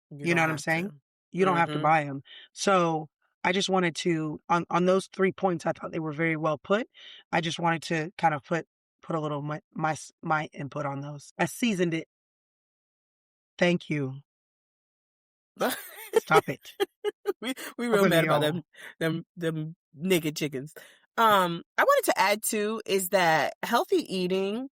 Hmm. You You know don't what I'm have saying? to. You don't have to Hmm. buy them. So I just wanted to, on those 3 points, I thought they were very well put. I just wanted to kind of put a little my input on those. I seasoned it. Thank you. Stop it. We real Look at mad about y'all. them naked chickens. I wanted to add too is that healthy eating,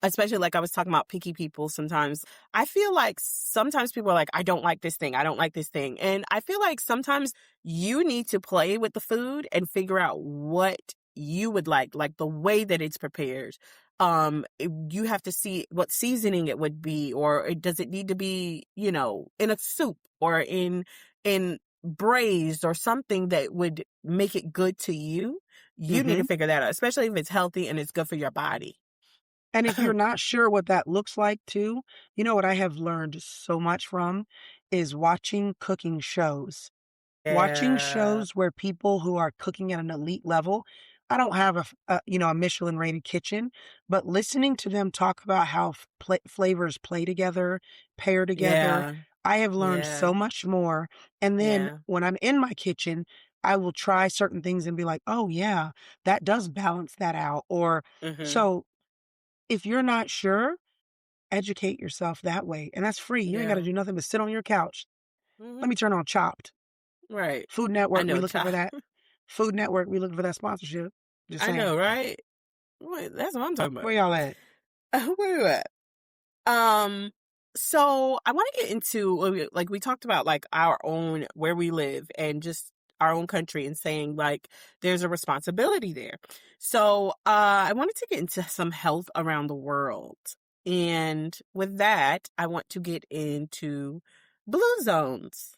especially like I was talking about picky people sometimes. I feel like sometimes people are like, I don't like this thing. I don't like this thing. And I feel like sometimes you need to play with the food and figure out what you would like the way that it's prepared. You have to see what seasoning it would be, or does it need to be, in a soup or in braised or something that would make it good to you. You need to Mhm. figure that out, especially if it's healthy and it's good for your body. And if you're not sure what that looks like too, you know what I have learned so much from is watching cooking shows. Watching Yeah. shows where people who are cooking at an elite level, I don't have a Michelin rated kitchen, but listening to them talk about how flavors play together, pair together, Yeah. I have learned Yeah. so much more. And then Yeah. when I'm in my kitchen, I will try certain things and be like, oh yeah, that does balance that out. Or Mhm. so if you're not sure, educate yourself that way. And that's free. You ain't got to Yeah. do nothing but sit on your couch. Let Mhm. me turn on Chopped. Right. Food I Network, we know, looking for that. Food Network, we looking for that sponsorship. Just I saying. know, right? Wait, that's what I'm talking Where about. y'all at? Where you at? Um, so I want to get into like we talked about like our own where we live and just our own country and saying like there's a responsibility there. So I wanted to get into some health around the world. And with that, I want to get into blue zones.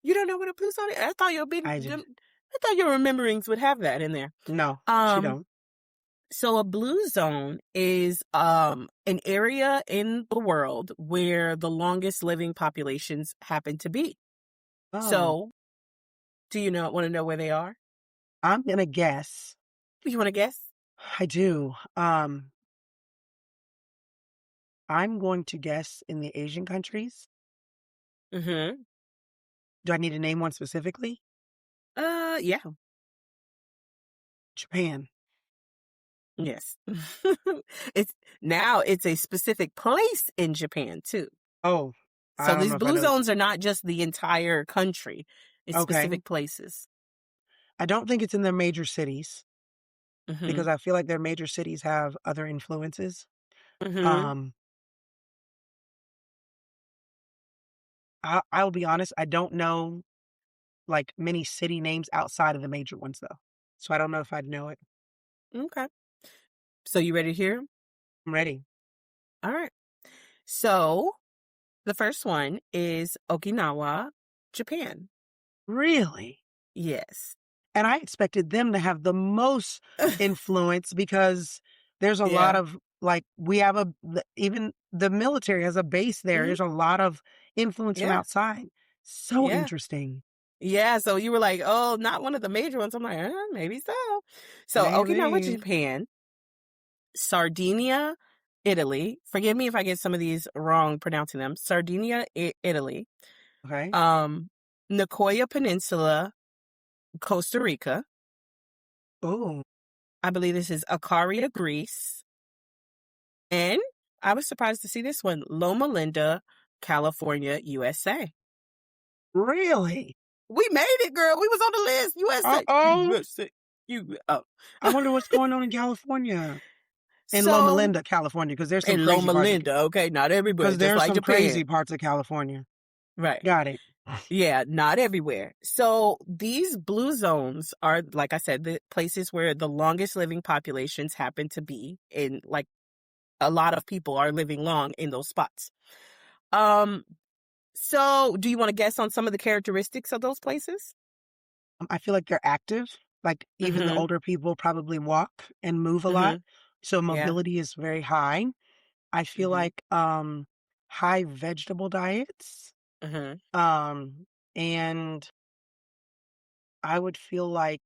You don't know what a blue zone is? I just, I thought your rememberings would have that in there. no, she Um, don't. so a blue zone is an area in the world where the longest living populations happen to be. Oh, So, do you want to know where they are? I'm gonna guess. You want to guess? I do. I'm going to guess in the Asian countries. Mm-hmm. Do I need to name one specifically? Yeah. Japan. Yes. it's it's a specific place in Japan too. Oh, I So don't these know if I blue know. zones are not just the entire country. It's Okay. specific places. I don't think it's in their major cities because Mhm. I feel like their major cities have other influences. Mhm. Um, I'll be honest, I don't know like many city names outside of the major ones though. So I don't know if I'd know it. Okay. So you ready to hear 'em? I'm ready. All right. So the first one is Okinawa, Japan. Really? Yes. And I expected them to have the most influence because there's a lot Yeah. of like we have even the military has a base there. Mhm. There's a lot of influence from Yeah. outside. So Yeah. interesting. Yeah. So you were like, oh, not one of the major ones. I'm like, maybe so. So Okinawa, Maybe. Japan, Sardinia Italy. Forgive me if I get some of these wrong pronouncing them. Sardinia, Italy. Okay. Nicoya Peninsula, Costa Rica. Oh, I believe this is Ikaria, Greece. And I was surprised to see this one, Loma Linda, California, USA. really? We made it, girl. We was on the list. USA. Uh-oh. USA. Oh. I wonder what's going on in California. In Loma So, Linda, California, because there's some in crazy Loma parts. Linda, okay, not everywhere, Because just there's like some Japan. crazy parts of California. Right. Got it. Yeah, not everywhere. So these blue zones are, like I said, the places where the longest living populations happen to be, and like a lot of people are living long in those spots. So do you want to guess on some of the characteristics of those places? I feel like they're active. Like even the Mm-hmm. older people probably walk and move a lot. Mm-hmm. So Yeah. mobility is very high. I feel Mm-hmm. like high vegetable diets. Mm-hmm. And I would feel like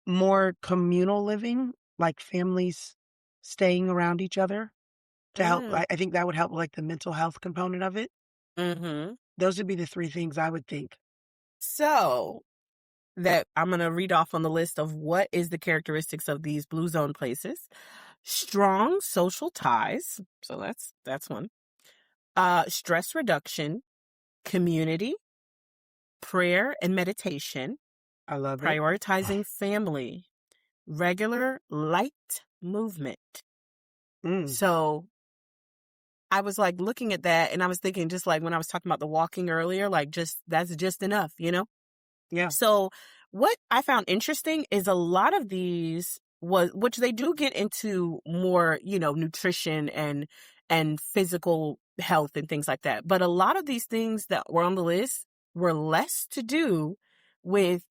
more communal living, like families staying around each other to help. I think that would help like the mental health component of it. Mm-hmm. Those would be the three things I would think. So that I'm going to read off on the list of what is the characteristics of these blue zone places. Strong social ties. So that's one. Stress reduction, community, prayer and meditation, I love it. prioritizing family, regular light movement. So I was like looking at that and I was thinking, just like when I was talking about the walking earlier, like just that's just enough, you know? Yeah. So what I found interesting is a lot of these which they do get into more, nutrition and physical health and things like that. But a lot of these things that were on the list were less to do with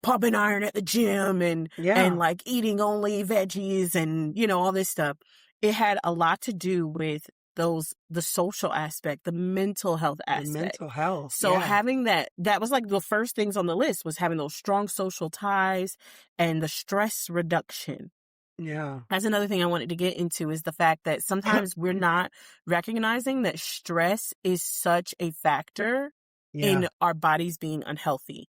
pumping iron at the gym and Yeah. like eating only veggies and all this stuff. It had a lot to do with the social aspect, the mental health The aspect. mental health. So Yeah. having that was like the first things on the list, was having those strong social ties and the stress reduction. Yeah. That's another thing I wanted to get into, is the fact that sometimes we're not recognizing that stress is such a factor Yeah. in our bodies being unhealthy.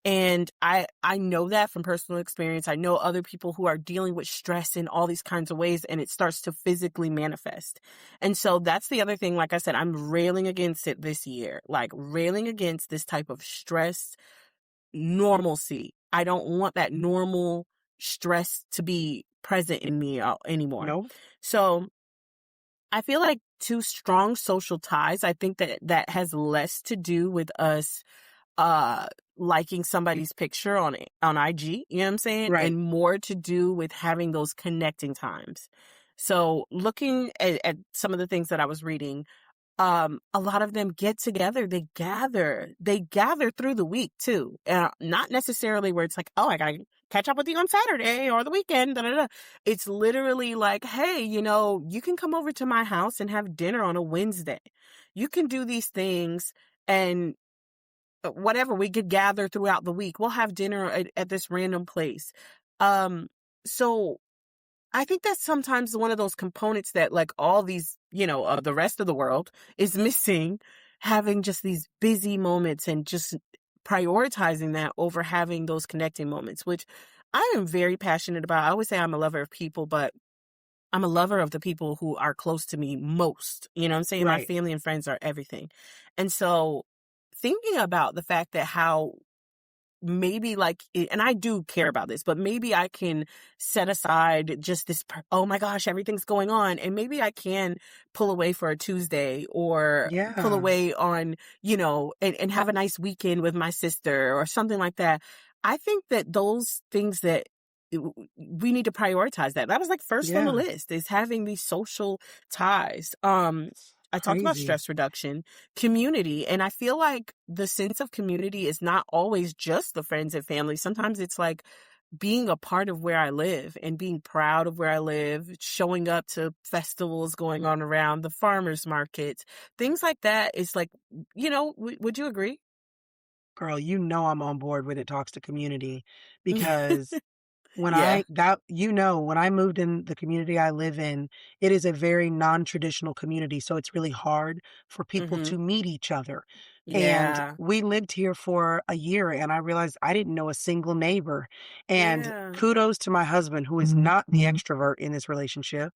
And I know that from personal experience. I know other people who are dealing with stress in all these kinds of ways, and it starts to physically manifest. And so that's the other thing. Like I said, I'm railing against it this year, like railing against this type of stress normalcy. I don't want that normal stress to be present in me anymore. No. So I feel like too strong social ties, I think that has less to do with us liking somebody's picture on IG, you know what I'm saying? Right. And more to do with having those connecting times. So looking at some of the things that I was reading, a lot of them get together, they gather through the week too. Not necessarily where it's like, oh, I gotta catch up with you on Saturday or the weekend. Da, da, da. It's literally like, hey, you can come over to my house and have dinner on a Wednesday. You can do these things, and whatever, we could gather throughout the week. We'll have dinner at this random place. So I think that's sometimes one of those components that like all these, the rest of the world is missing, having just these busy moments and just prioritizing that over having those connecting moments, which I am very passionate about. I always say I'm a lover of people, but I'm a lover of the people who are close to me most. You know what I'm saying? My Right. family and friends are everything. And so thinking about the fact that how maybe like, and I do care about this, but maybe I can set aside just this, oh my gosh, everything's going on. And maybe I can pull away for a Tuesday or pull Yeah. away on, and have a nice weekend with my sister or something like that. I think that those things that we need to prioritize that. That was like first on the Yeah. list, is having these social ties. I talked about Crazy. stress reduction, community, and I feel like the sense of community is not always just the friends and family. Sometimes it's like being a part of where I live and being proud of where I live, showing up to festivals going on around, the farmers markets, things like that. Is like, would you agree? Girl, I'm on board when it talks to community, because when Yeah. when I moved in the community I live in, it is a very non-traditional community, so it's really hard for people Mm-hmm. to meet each other. And Yeah. we lived here for a year and I realized I didn't know a single neighbor. And Yeah. kudos to my husband, who is not the extrovert in this relationship.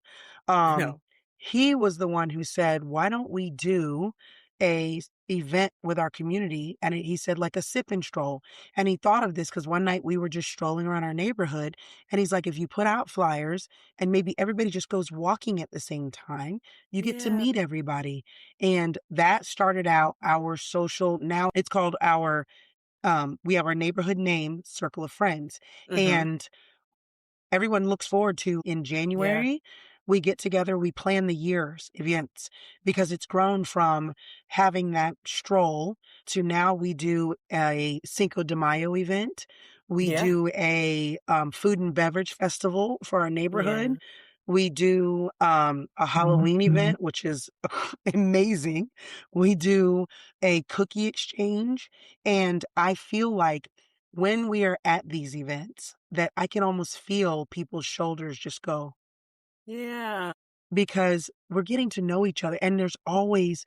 Um, No. he was the one who said, "Why don't we do event with our community?" And he said, like a sip and stroll. And he thought of this because one night we were just strolling around our neighborhood. And he's like, if you put out flyers and maybe everybody just goes walking at the same time, you get to Yeah. meet everybody. And that started out our social. Now it's called we have our neighborhood name, Circle of Friends. Mm-hmm. And everyone looks forward to in Yeah. January. We get together, we plan the year's events because it's grown from having that stroll to now we do a Cinco de Mayo event. We Yeah. do a food and beverage festival for our neighborhood. Yeah. We do a Halloween event, which is amazing. We do a cookie exchange. And I feel like when we are at these events that I can almost feel people's shoulders just go Yeah. because we're getting to know each other. And there's always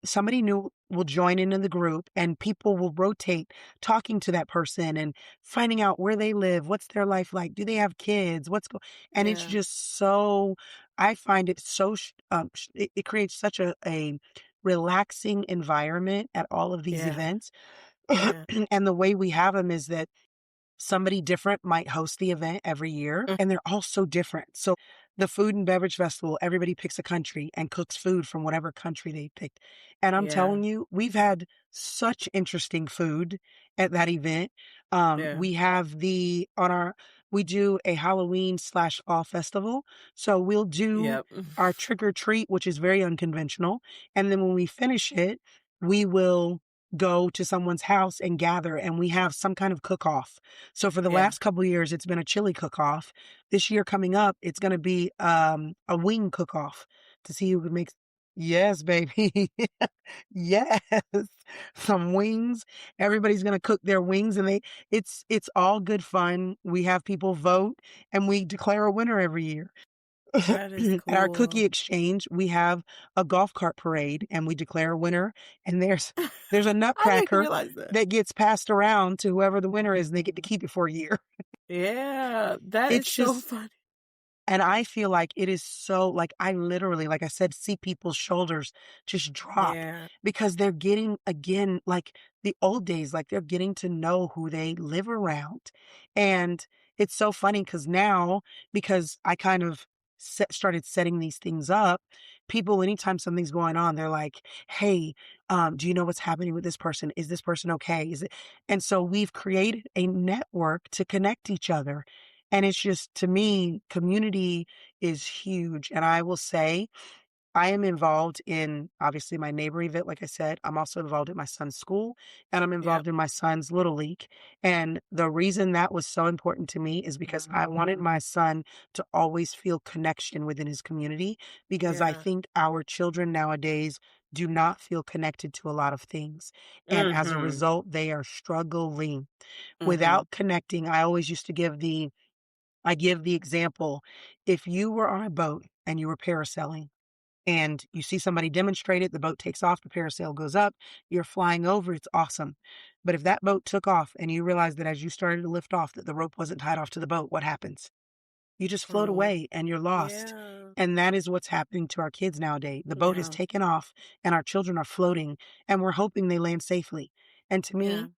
somebody new will join into the group and people will rotate talking to that person and finding out where they live, what's their life like, do they have kids, and it's Yeah. just so, I find it so, it creates such a relaxing environment at all of these Yeah. events. Yeah. And the way we have them is that somebody different might host the event every year, Mm. and they're all so different. So the food and beverage festival, everybody picks a country and cooks food from whatever country they picked. And I'm Yeah. telling you, we've had such interesting food at that event. Yeah. We have we do a Halloween/fall festival. So we'll do Yep. our trick or treat, which is very unconventional. And then when we finish it, we will go to someone's house and gather and we have some kind of cook off. So for the Yeah. last couple of years, it's been a chili cook off. This year coming up, it's going to be a wing cook off to see who can make. Yes, baby. Yes. Some wings. Everybody's going to cook their wings and it's all good fun. We have people vote and we declare a winner every year. That is At our cookie cool. exchange, we have a golf cart parade and we declare a winner. And there's a I didn't nutcracker realize that. that gets passed around to whoever the winner is and they get to keep it for a year. Yeah. That is It's so just funny. and I feel like it is so like I literally, like I said, see people's shoulders just drop Yeah. because they're getting again like the old days, like they're getting to know who they live around. And it's so funny because now, because I kind of started setting these things up, people, anytime something's going on, they're like, hey, do you know what's happening with this person? Is this person okay? Is it? And so we've created a network to connect each other. And it's just, to me, community is huge. And I will say, I am involved in obviously my neighbor event. Like I said, I'm also involved in my son's school and I'm Yep. involved in my son's little league. And the reason that was so important to me is because I wanted my son to always feel connection within his community because I Yeah. think our children nowadays do not feel connected to a lot of things. And as a Mm-hmm. result, they are struggling Mm-hmm. without connecting. I always used to I give the example, if you were on a boat and you were parasailing and you see somebody demonstrate it, the boat takes off, the parasail goes up, you're flying over, it's awesome. But if that boat took off and you realize that as you started to lift off that the rope wasn't tied off to the boat, what happens? You just float Oh, away and you're lost. yeah. And that is what's happening to our kids nowadays. The boat has Yeah. taken off and our children are floating and we're hoping they land safely. And to Yeah. me,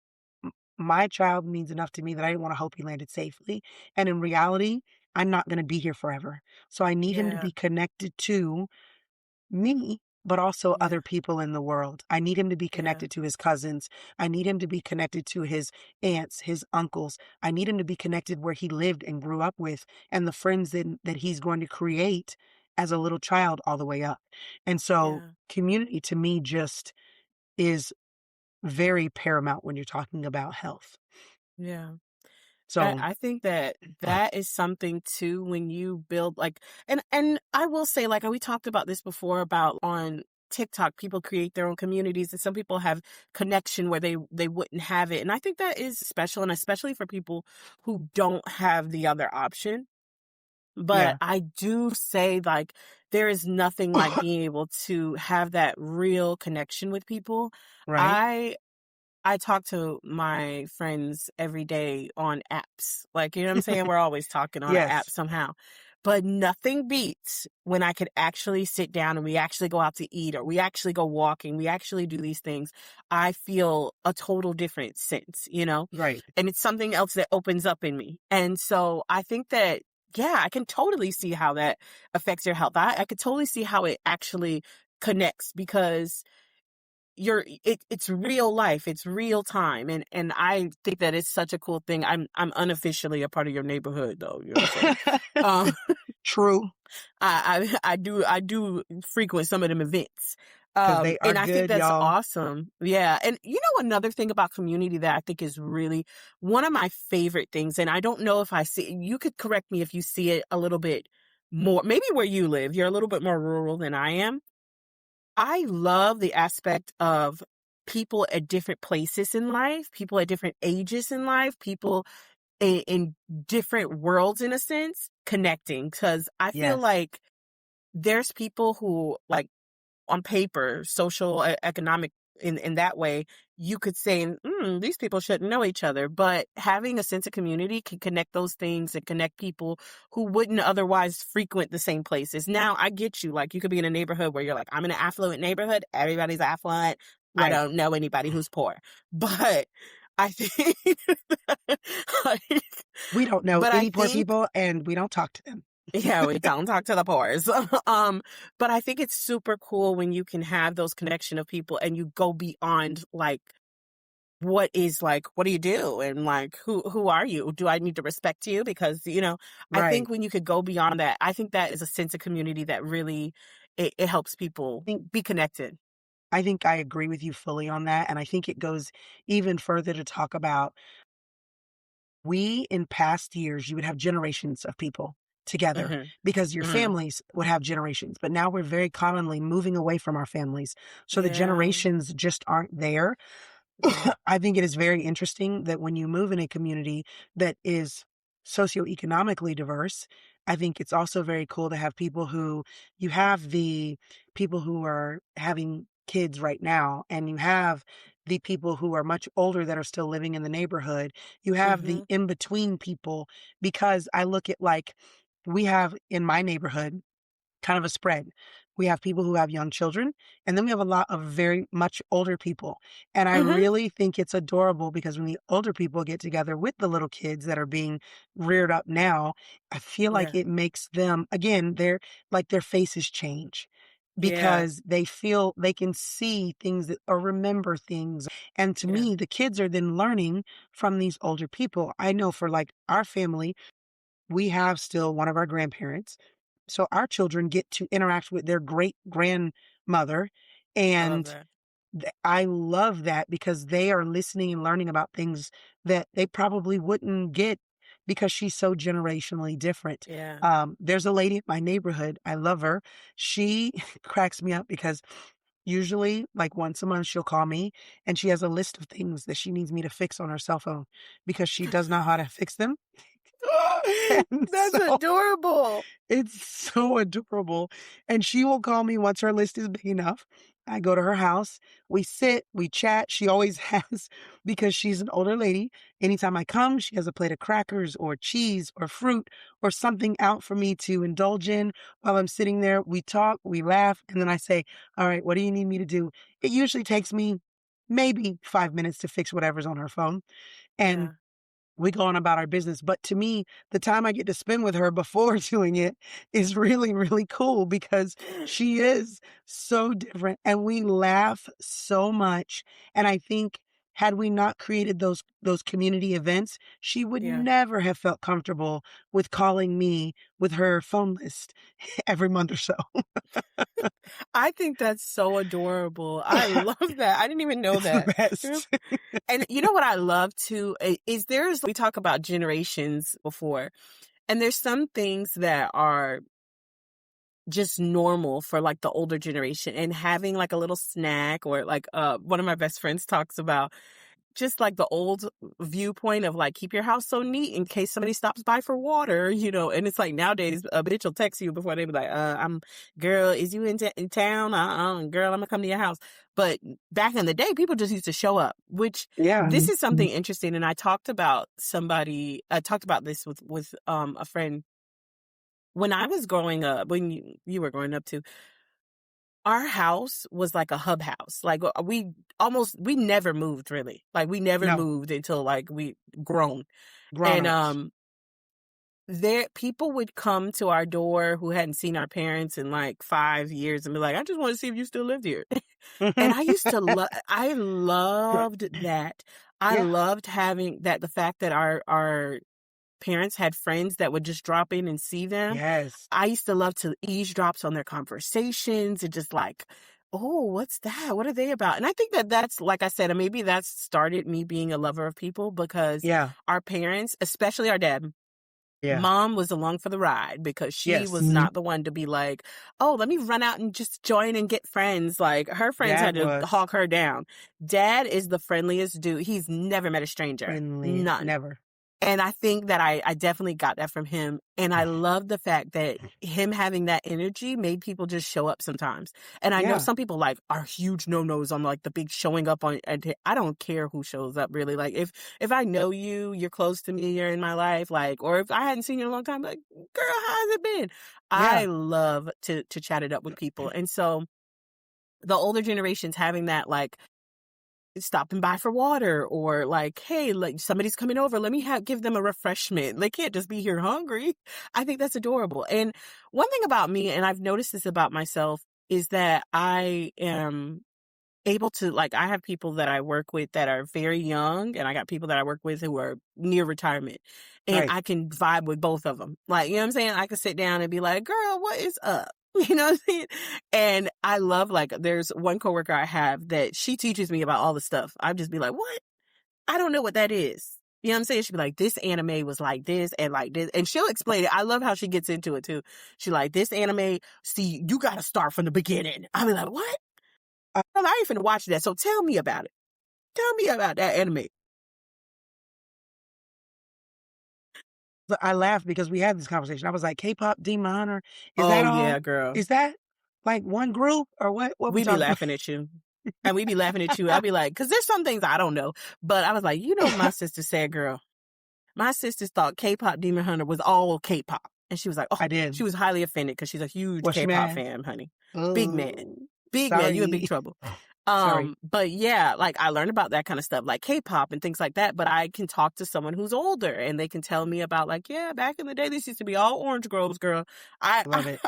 my child means enough to me that I didn't want to hope he landed safely. And in reality, I'm not going to be here forever. So I need him to Yeah. be connected to me, but also Yeah. other people in the world. I need him to be Yeah. connected to his cousins. I need him to be connected to his aunts, his uncles. I need him to be connected where he lived and grew up with and the friends that he's going to create as a little child all the way up. And so Yeah. community to me just is very paramount when you're talking about health. Yeah. So I think that that is something too when you build like and I will say like we talked about this before about on TikTok, people create their own communities, and some people have connection where they wouldn't have it. And I think that is special, and especially for people who don't have the other option. But Yeah. I do say, like, there is nothing like being able to have that real connection with people. Right? I talk to my friends every day on apps. Like, you know what I'm saying? We're always talking on an app Yes. somehow. But nothing beats when I could actually sit down and we actually go out to eat, or we actually go walking, we actually do these things. I feel a total different sense, you know? Right. And it's something else that opens up in me. And so I think that, yeah, I can totally see how that affects your health. I could totally see how it actually connects, because it's real life, it's real time, and I think that it's such a cool thing. I'm unofficially a part of your neighborhood, though, you know what I'm saying? um True. I do frequent some of them events, Because they are and I think good, that's y'all. awesome. Yeah. And you know, another thing about community that I think is really one of my favorite things, and I don't know if I see, you could correct me if you see it a little bit more, maybe where you live, you're a little bit more rural than I am. I love the aspect of people at different places in life, people at different ages in life, people in different worlds, in a sense, connecting. Because I feel Yes. like there's people who, like, on paper, social, economic, in that way, you could say, these people shouldn't know each other. But having a sense of community can connect those things and connect people who wouldn't otherwise frequent the same places. Now, I get you. Like, you could be in a neighborhood where you're like, I'm in an affluent neighborhood. Everybody's affluent. I Right. don't know anybody who's poor. But I think, like, We don't know but I any poor think, people, and we don't talk to them. yeah, we don't talk to the poors. But I think it's super cool when you can have those connection of people and you go beyond, like, what do you do? And, like, who are you? Do I need to respect you? Because, you know, I Right. think when you could go beyond that, I think that is a sense of community that really, it helps people I think be connected. I think I agree with you fully on that, and I think it goes even further to talk about we in past years, you would have generations of people together Hmm. because your Hmm. families would have generations. But now we're very commonly moving away from our families. So the Yeah. generations just aren't there. Yeah. I think it is very interesting that when you move in a community that is socioeconomically diverse, I think it's also very cool to have people who you have the people who are having kids right now, and you have the people who are much older that are still living in the neighborhood. You have Hmm. the in between people, because I look at, like, we have in my neighborhood kind of a spread. We have people who have young children, and then we have a lot of very much older people. And I Hmm. really think it's adorable because when the older people get together with the little kids that are being reared up now, I feel like Yeah. it makes them, again, their faces change Yeah. because they feel they can see things that, or remember things. And to Yeah. me, the kids are then learning from these older people. I know for, like, our family, we have still one of our grandparents. So our children get to interact with their great grandmother. I love And that. I love that because they are listening and learning about things that they probably wouldn't get because she's so generationally different. Yeah. There's a lady in my neighborhood. I love her. She cracks me up because usually, like, once a month, she'll call me and she has a list of things that she needs me to fix on her cell phone because she does not know how to fix them. And That's so adorable. it's so adorable. And she will call me once her list is big enough. I go to her house. We sit, we chat. She always has, because she's an older lady. Anytime I come, she has a plate of crackers or cheese or fruit or something out for me to indulge in while I'm sitting there. We talk, we laugh, and then I say, all right, what do you need me to do? It usually takes me maybe 5 minutes to fix whatever's on her phone. And Yeah. we go on about our business. But to me, the time I get to spend with her before doing it is really, really cool because she is so different and we laugh so much. And I think had we not created those community events, she would Yeah. never have felt comfortable with calling me with her phone list every month or so. I think that's so adorable. I love that. I didn't even know It's the that. best. And you know what I love too is we talk about generations before, and there's some things that are just normal for like the older generation, and having like a little snack, or like one of my best friends talks about just like the old viewpoint of like, keep your house so neat in case somebody stops by for water, and it's like nowadays a bitch will text you before they be like, girl, is you in town? Girl, I'm gonna come to your house. But back in the day, people just used to show up, which Yeah. this is something interesting. And I talked about this with a friend. When I was growing up, when you were growing up too, our house was like a hub house. Like we never moved really. Like we never No, moved until like we grown. And grown-ups. there people would come to our door who hadn't seen our parents in like 5 years and be like, I just want to see if you still lived here. And I loved that. I Yeah. loved having that, the fact that our parents had friends that would just drop in and see them. Yes. I used to love to eavesdrop on their conversations and just like, oh, what's that? What are they about? And I think that that's, like I said, and maybe that's started me being a lover of people, because Yeah. our parents, especially our dad, Yeah. mom was along for the ride, because she Yes. was not the one to be like, oh, let me run out and just join and get friends. Like her friends Dad had to was hawk her down. Dad is the friendliest dude. He's never met a stranger. friendly. None. Never. And I think that I definitely got that from him. And I love the fact that him having that energy made people just show up sometimes. And I know Yeah. some people like are huge no-nos on like the big showing up on, and I don't care who shows up really. Like if I know you, you're close to me, you're in my life, like, or if I hadn't seen you in a long time, like, girl, how's it been? I Yeah. love to chat it up with people. And so the older generations having that, like, stopping by for water, or like, hey, like somebody's coming over, let me give them a refreshment. They can't just be here hungry. I think that's adorable. And one thing about me, and I've noticed this about myself, is that I am able to, like, I have people that I work with that are very young, and I got people that I work with who are near retirement, and Right. I can vibe with both of them. Like, you know what I'm saying? I can sit down and be like, girl, what is up? You know what I'm saying? And I love, like, there's one coworker I have that she teaches me about all the stuff. I'd just be like, what? I don't know what that is. You know what I'm saying? She'd be like, this anime was like this and like this. And she'll explain it. I love how she gets into it too. She like, this anime, see, you got to start from the beginning. I'll be like, what? Well, I ain't finna watch that. So tell me about it. Tell me about that anime. But I laughed because we had this conversation. I was like, K-pop Demon Hunter, is that Oh, all? yeah, girl. Is that like one group or what? What we We be talking about? laughing at you. And we be laughing at you. I'll be like, because there's some things I don't know. But I was like, you know what my sister said, girl? My sisters thought K-pop Demon Hunter was all K-pop. And she was like, oh, I did. she was highly offended because she's a huge Was she K-pop mad? fan, honey. Oh, Big man. Big man. You in big sorry. trouble. Sorry. But yeah, like I learned about that kind of stuff, like K-pop and things like that. But I can talk to someone who's older and they can tell me about, like, yeah, back in the day, this used to be all orange groves, girl. Love it.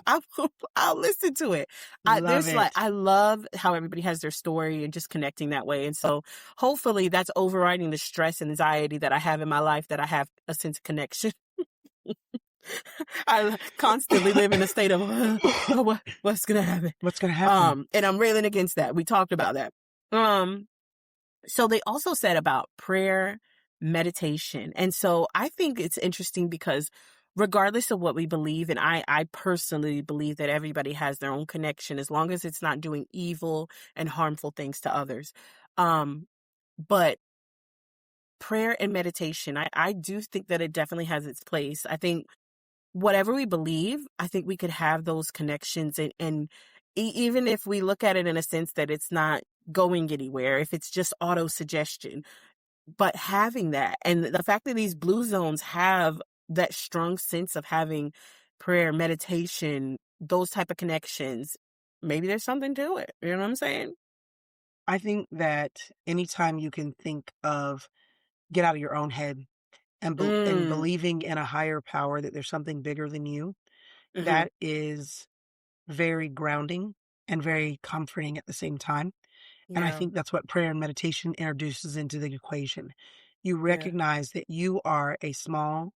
I'll listen to it. Love it. I love how everybody has their story and just connecting that way. And so hopefully that's overriding the stress and anxiety that I have in my life, that I have a sense of connection. I constantly live in a state of what's gonna happen. What's gonna happen? And I'm railing against that. We talked about that. So they also said about prayer, meditation. And so I think it's interesting because regardless of what we believe, and I personally believe that everybody has their own connection as long as it's not doing evil and harmful things to others. But prayer and meditation, I do think that it definitely has its place. I think whatever we believe, I think we could have those connections, and even if we look at it in a sense that it's not going anywhere, if it's just auto suggestion, but having that, and the fact that these blue zones have that strong sense of having prayer, meditation, those type of connections, maybe there's something to it. You know what I'm saying? I think that anytime you can think of get out of your own head and Mm, believing in a higher power, that there's something bigger than you, hmm. that is very grounding and very comforting at the same time. And I Yeah, think that's what prayer and meditation introduces into the equation. You yeah, recognize that you are a small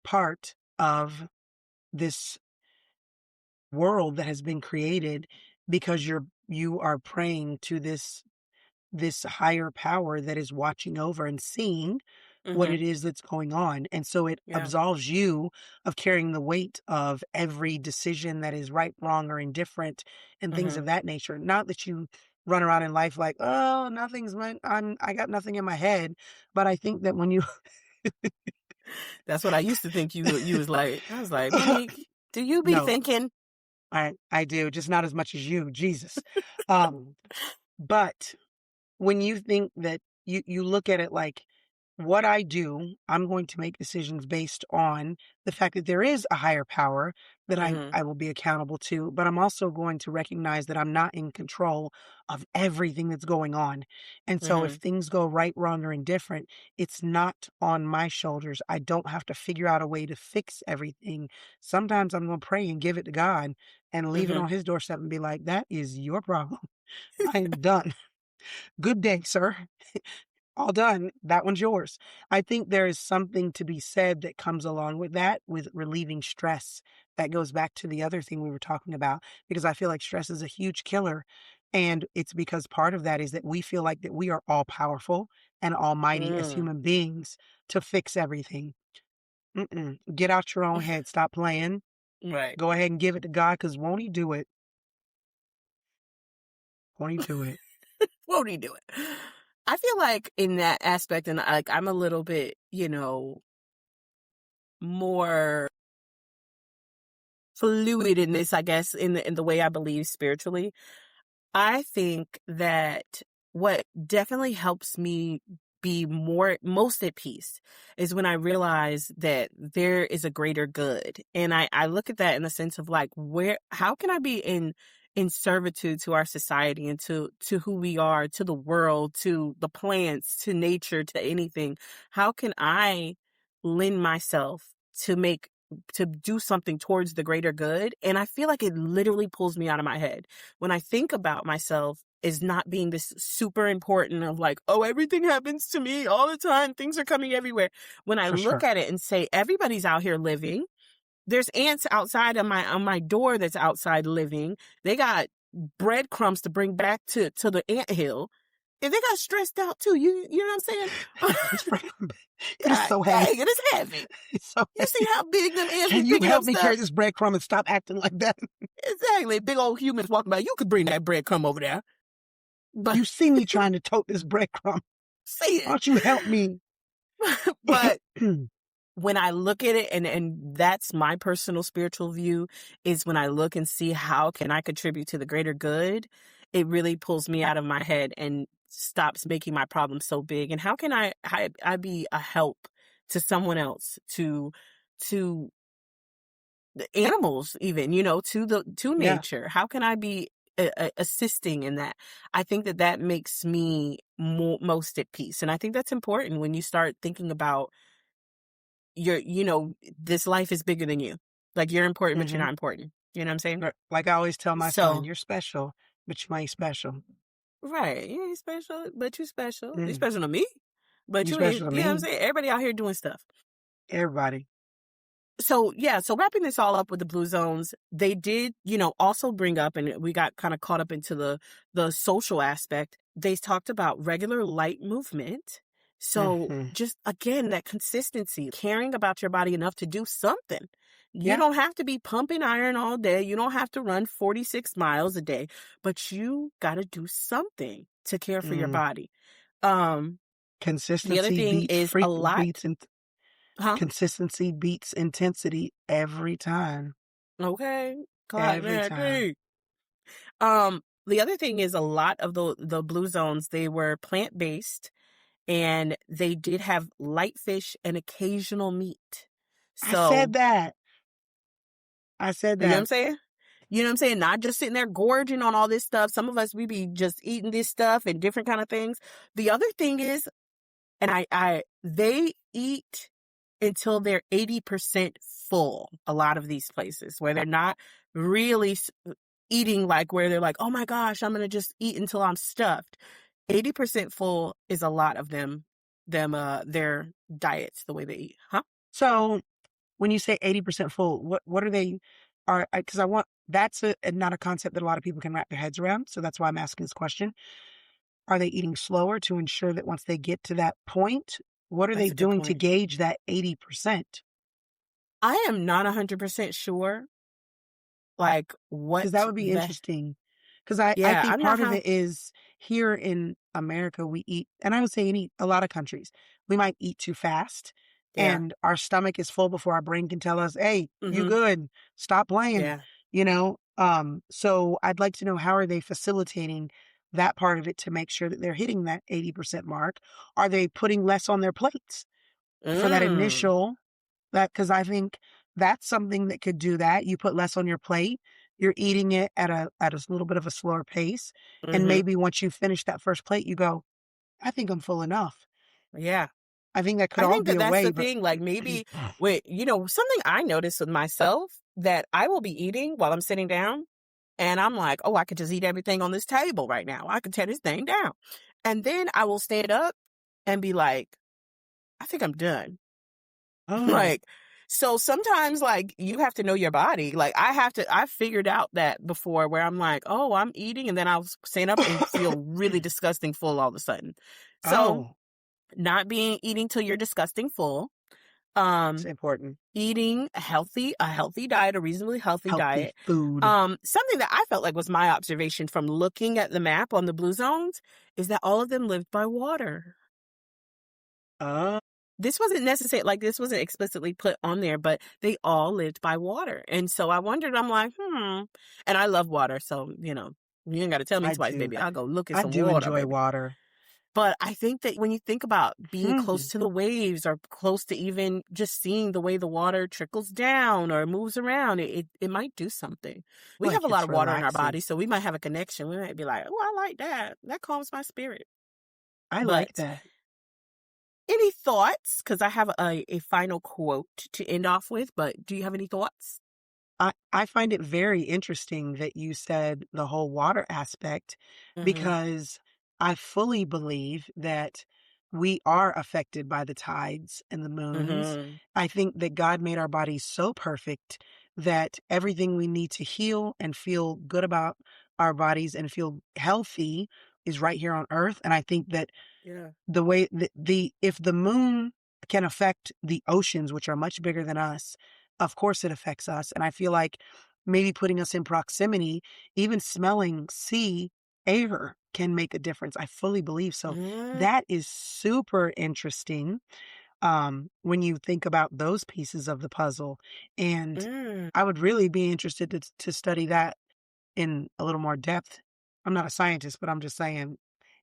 part of this world that has been created because you are praying to this higher power that is watching over and seeing what Mm-hmm. it is that's going on. And so it Yeah. absolves you of carrying the weight of every decision that is right, wrong, or indifferent and things Mm-hmm. of that nature. Not that you run around in life like, oh, nothing's meant, I got nothing in my head. But I think that when you, That's what I used to think you was like. I was like, Monique, do you be no, thinking? I do, just not as much as you, Jesus. Um, but when you think that you look at it like what I do, I'm going to make decisions based on the fact that there is a higher power that Mm-hmm. I will be accountable to, but I'm also going to recognize that I'm not in control of everything that's going on. And so if Mm-hmm. things go right, wrong, or indifferent, it's not on my shoulders. I don't have to figure out a way to fix everything. Sometimes I'm going to pray and give it to God and leave it Mm-hmm. on his doorstep and be like, that is your problem. I am done. Good day, sir. All done. That one's yours. I think there is something to be said that comes along with that, with relieving stress. That goes back to the other thing we were talking about, because I feel like stress is a huge killer. And it's because part of that is that we feel like that we are all powerful and almighty as Mm. human beings to fix everything. Get out your own head. Stop playing. Right. Go ahead and give it to God, because won't he do it? Won't he do it? Won't he do it? I feel like in that aspect, and like I'm a little bit, more fluid in this, I guess, in the way I believe spiritually. I think that what definitely helps me be most at peace is when I realize that there is a greater good. And I look at that in the sense of like, how can I be in servitude to our society and to who we are, to the world, to the plants, to nature, to anything? How can I lend myself to do something towards the greater good? And I feel like it literally pulls me out of my head when I think about myself as not being this super important of like, oh, everything happens to me all the time. Things are coming everywhere. When I For look sure. at it and say, everybody's out here living. There's ants outside of my door that's outside living. They got breadcrumbs to bring back to the ant hill. And they got stressed out too. You know what I'm saying? This bread, it is God so heavy. dang, it is heavy. It's so You see heavy. how big them ants be Can you picking up help me carry stuff? this breadcrumb and stop acting like that? Exactly. Big old humans walking by. You could bring that breadcrumb over there. But You see me trying to tote this breadcrumb. see Why it. don't you help me? But when I look at it, and that's my personal spiritual view, is when I look and see how can I contribute to the greater good, it really pulls me out of my head and stops making my problem so big. And how can I be a help to someone else, to the animals, even, to Yeah. nature? How can I be assisting in that? I think that makes me most at peace. And I think that's important when you start thinking about this life is bigger than you. Like, you're important, but you're hmm not important. You know what I'm saying? Like I always tell my son, So, you're special, but you ain't special. right. You ain't special, but you special. You Mm. special to me, but You you ain't, special to you know what I'm me. saying? Everybody out here doing stuff. Everybody. So, yeah, so wrapping this all up with the blue zones, they did, also bring up, and we got kind of caught up into the social aspect. They talked about regular light movement. So hmm just, again, that consistency, caring about your body enough to do something. You Yeah. don't have to be pumping iron all day. You don't have to run 46 miles a day, but you got to do something to care for your Mm. body. Um, the other Consistency thing beats is a lot, huh? consistency beats intensity every time. Okay. Every time. Climatic. The other thing is a lot of the blue zones, they were plant-based, and they did have light fish and occasional meat. I said So, that. I said you know what I'm that. saying? You know what I'm saying? Not just sitting there gorging on all this stuff. Some of us, we be just eating this stuff and different kind of things. The other thing is, and they eat until they're 80% full. A lot of these places where they're not really eating, like where they're like, oh my gosh, I'm going to just eat until I'm stuffed. 80% full is a lot of their diets, the way they eat. Huh? So when you say 80% full, what are they, because I want, that's not a concept that a lot of people can wrap their heads around. So that's why I'm asking this question. Are they eating slower to ensure that once they get to that point, What are they That's a good doing to point. gauge that 80%? I am not 100% sure, like, Because that what would be the interesting. Because I yeah, think I'm not part of how it is here in America, we eat, and I would say a lot of countries, we might eat too fast, yeah. and our stomach is full before our brain can tell us, "Hey, you Mhm. good? Stop playing." Yeah. You know? So I'd like to know, how are they facilitating that part of it to make sure that they're hitting that 80% mark? Are they putting less on their plates for that Mm. initial, that, because I think that's something that could do that. You put less on your plate. You're eating it at a little bit of a slower pace, and Mhm. maybe once you finish that first plate, you go, "I think I'm full enough." Yeah. I think that could I all think be that a that's way, the but thing, like, maybe with something I noticed with myself that I will be eating while I'm sitting down, and I'm like, "Oh, I could just eat everything on this table right now. I could tear this thing down." And then I will stand up and be like, "I think I'm done." oh, Like, so sometimes, like, you have to know your body. Like, I figured out that before where I'm like, "Oh, I'm eating," and then I'll stand up and feel really disgusting full all of a sudden. So, oh, not being eating till you're disgusting full, it's um, important. eating a healthy diet, a reasonably healthy Healthy diet. food. Something that I felt like was my observation from looking at the map on the blue zones is that all of them lived by water. Oh, This wasn't necessary, like, this wasn't explicitly put on there, but they all lived by water. And so I wondered, I'm like, and I love water. So, you ain't got to tell me I twice, do. baby. I'll go look at I some do water, enjoy baby. water. But I think that when you think about being close Hmm. to the waves or close to even just seeing the way the water trickles down or moves around, it might do something. We have a Like, lot it's of water in our relaxing. body, so we might have a connection. We might be like, oh, I like that. That calms my spirit. I like But that. any thoughts? Because I have a final quote to end off with, but do you have any thoughts? I find it very interesting that you said the whole water aspect, Mm-hmm. because I fully believe that we are affected by the tides and the moons. Mm-hmm. I think that God made our bodies so perfect that everything we need to heal and feel good about our bodies and feel healthy is right here on earth. And I think that Yeah. the way the if the moon can affect the oceans, which are much bigger than us, of course it affects us. And I feel like maybe putting us in proximity, even smelling sea air can make a difference. I fully believe so. Mm-hmm. That is super interesting, when you think about those pieces of the puzzle. And I would really be interested to study that in a little more depth. I'm not a scientist, but I'm just saying,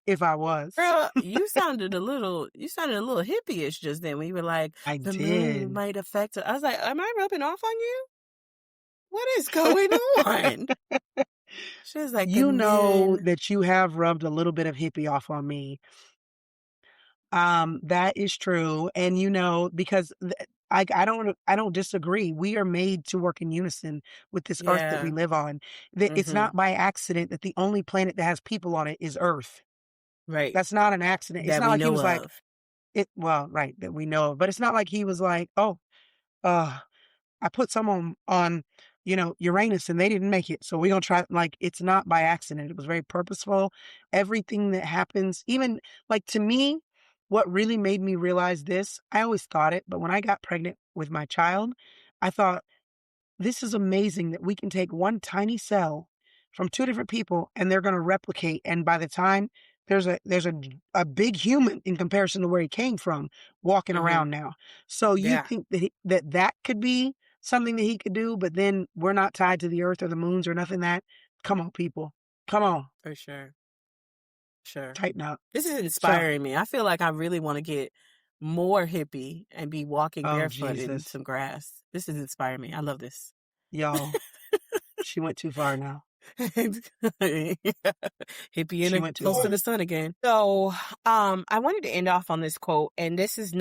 if I was. Girl, you sounded a little hippie-ish just then when you were like, I the moon did. might affect it. I was like, am I rubbing off on you? What is going on? She was like, You and know then, that you have rubbed a little bit of hippie off on me. That is true. And because I don't disagree. We are made to work in unison with this earth that we yeah, live on. That it's mm-hmm, not by accident that the only planet that has people on it is Earth. right, That's not an accident. It's that not we like he know was like of. right, that we know of, but it's not like he was like, "Oh, uh I put some on Uranus and they didn't make it. So we're gonna try." Like, it's not by accident. It was very purposeful. Everything that happens, even like, to me, what really made me realize this, I always thought it, but when I got pregnant with my child, I thought, this is amazing that we can take one tiny cell from two different people and they're going to replicate. And by the time there's a big human in comparison to where he came from walking Mm-hmm, around now. So you yeah, think that that could be something that he could do, but then we're not tied to the earth or the moons or nothing. That, come on, people, come on, for sure, sure. tighten up. This is So, inspiring me. I feel like I really want to get more hippie and be walking oh barefoot in Jesus, some grass. This is inspiring me. I love this. y'all, she went too far now. Hippie She and went too close to far. the sun again. So, I wanted to end off on this quote, and this is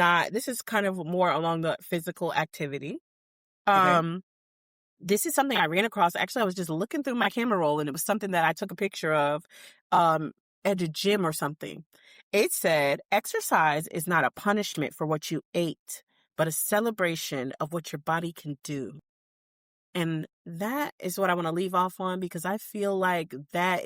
kind of more along the physical activity. Okay. Um, this is something I ran across. Actually, I was just looking through my camera roll, and it was something that I took a picture of, um, at the gym or something. It said, exercise is not a punishment for what you ate, but a celebration of what your body can do. And that is what I want to leave off on, because I feel like that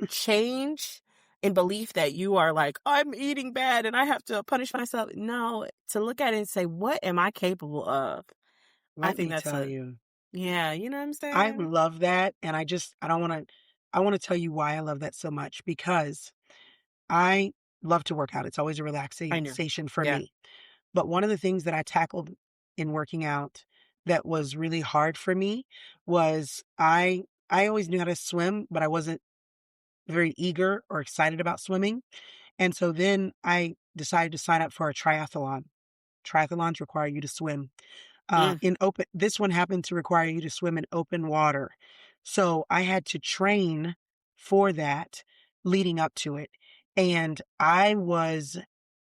change in belief that you are like, I'm eating bad and I have to punish myself. No, to look at it and say, what am I capable of? I Let think me that's tell you, yeah, you know what I'm I saying? love that. And I don't want to, I want to tell you why I love that so much because I love to work out. It's always a I know. relaxation for Yeah. me. But one of the things that I tackled in working out that was really hard for me was I always knew how to swim, but I wasn't very eager or excited about swimming. And so then I decided to sign up for a triathlon. Triathlons require you to swim Mm, in open. This one happened to require you to swim in open water. So I had to train for that leading up to it. And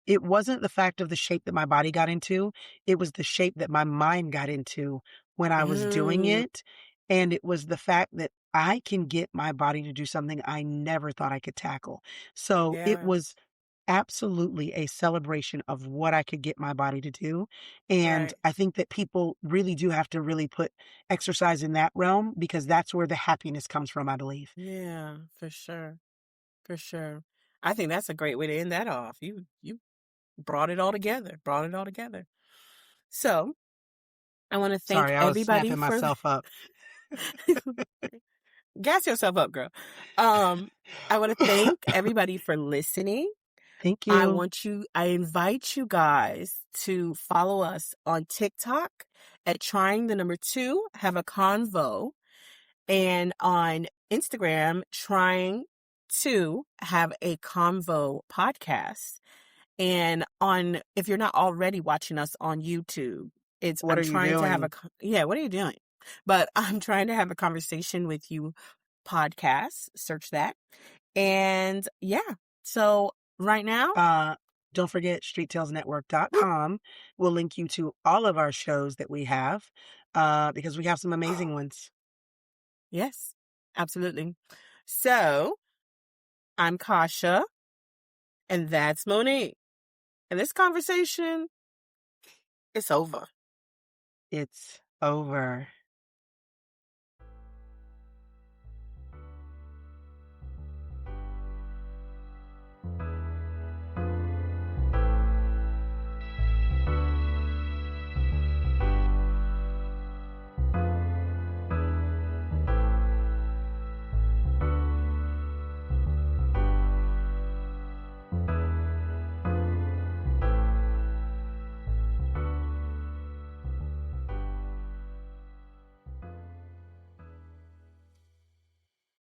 it wasn't the fact of the shape that my body got into. It was the shape that my mind got into when I was doing mm, it. And it was the fact that I can get my body to do something I never thought I could tackle. So it yeah. was absolutely a celebration of what I could get my body to do. And Right. I think that people really do have to really put exercise in that realm because that's where the happiness comes from, I believe. Yeah, for sure. For sure. I think that's a great way to end that off. You brought it all together. Brought it all together. So I want to thank Sorry, I was everybody snapping for myself up. gas yourself up, girl. I want to thank everybody for listening. Thank you. I invite you guys to follow us on TikTok at trying the number 2, have a convo, and on Instagram, trying to have a convo podcast. And if you're not already watching us on YouTube, What I'm are you trying to have doing? yeah, what are you doing? But I'm trying to have a conversation with you podcast. Search that. And yeah, so right now, Uh, don't forget streettailsnetwork.com will link you to all of our shows that we have because we have some amazing ones. yes, absolutely. So I'm Kasha, and that's Monique. And this conversation, it's over. It's over.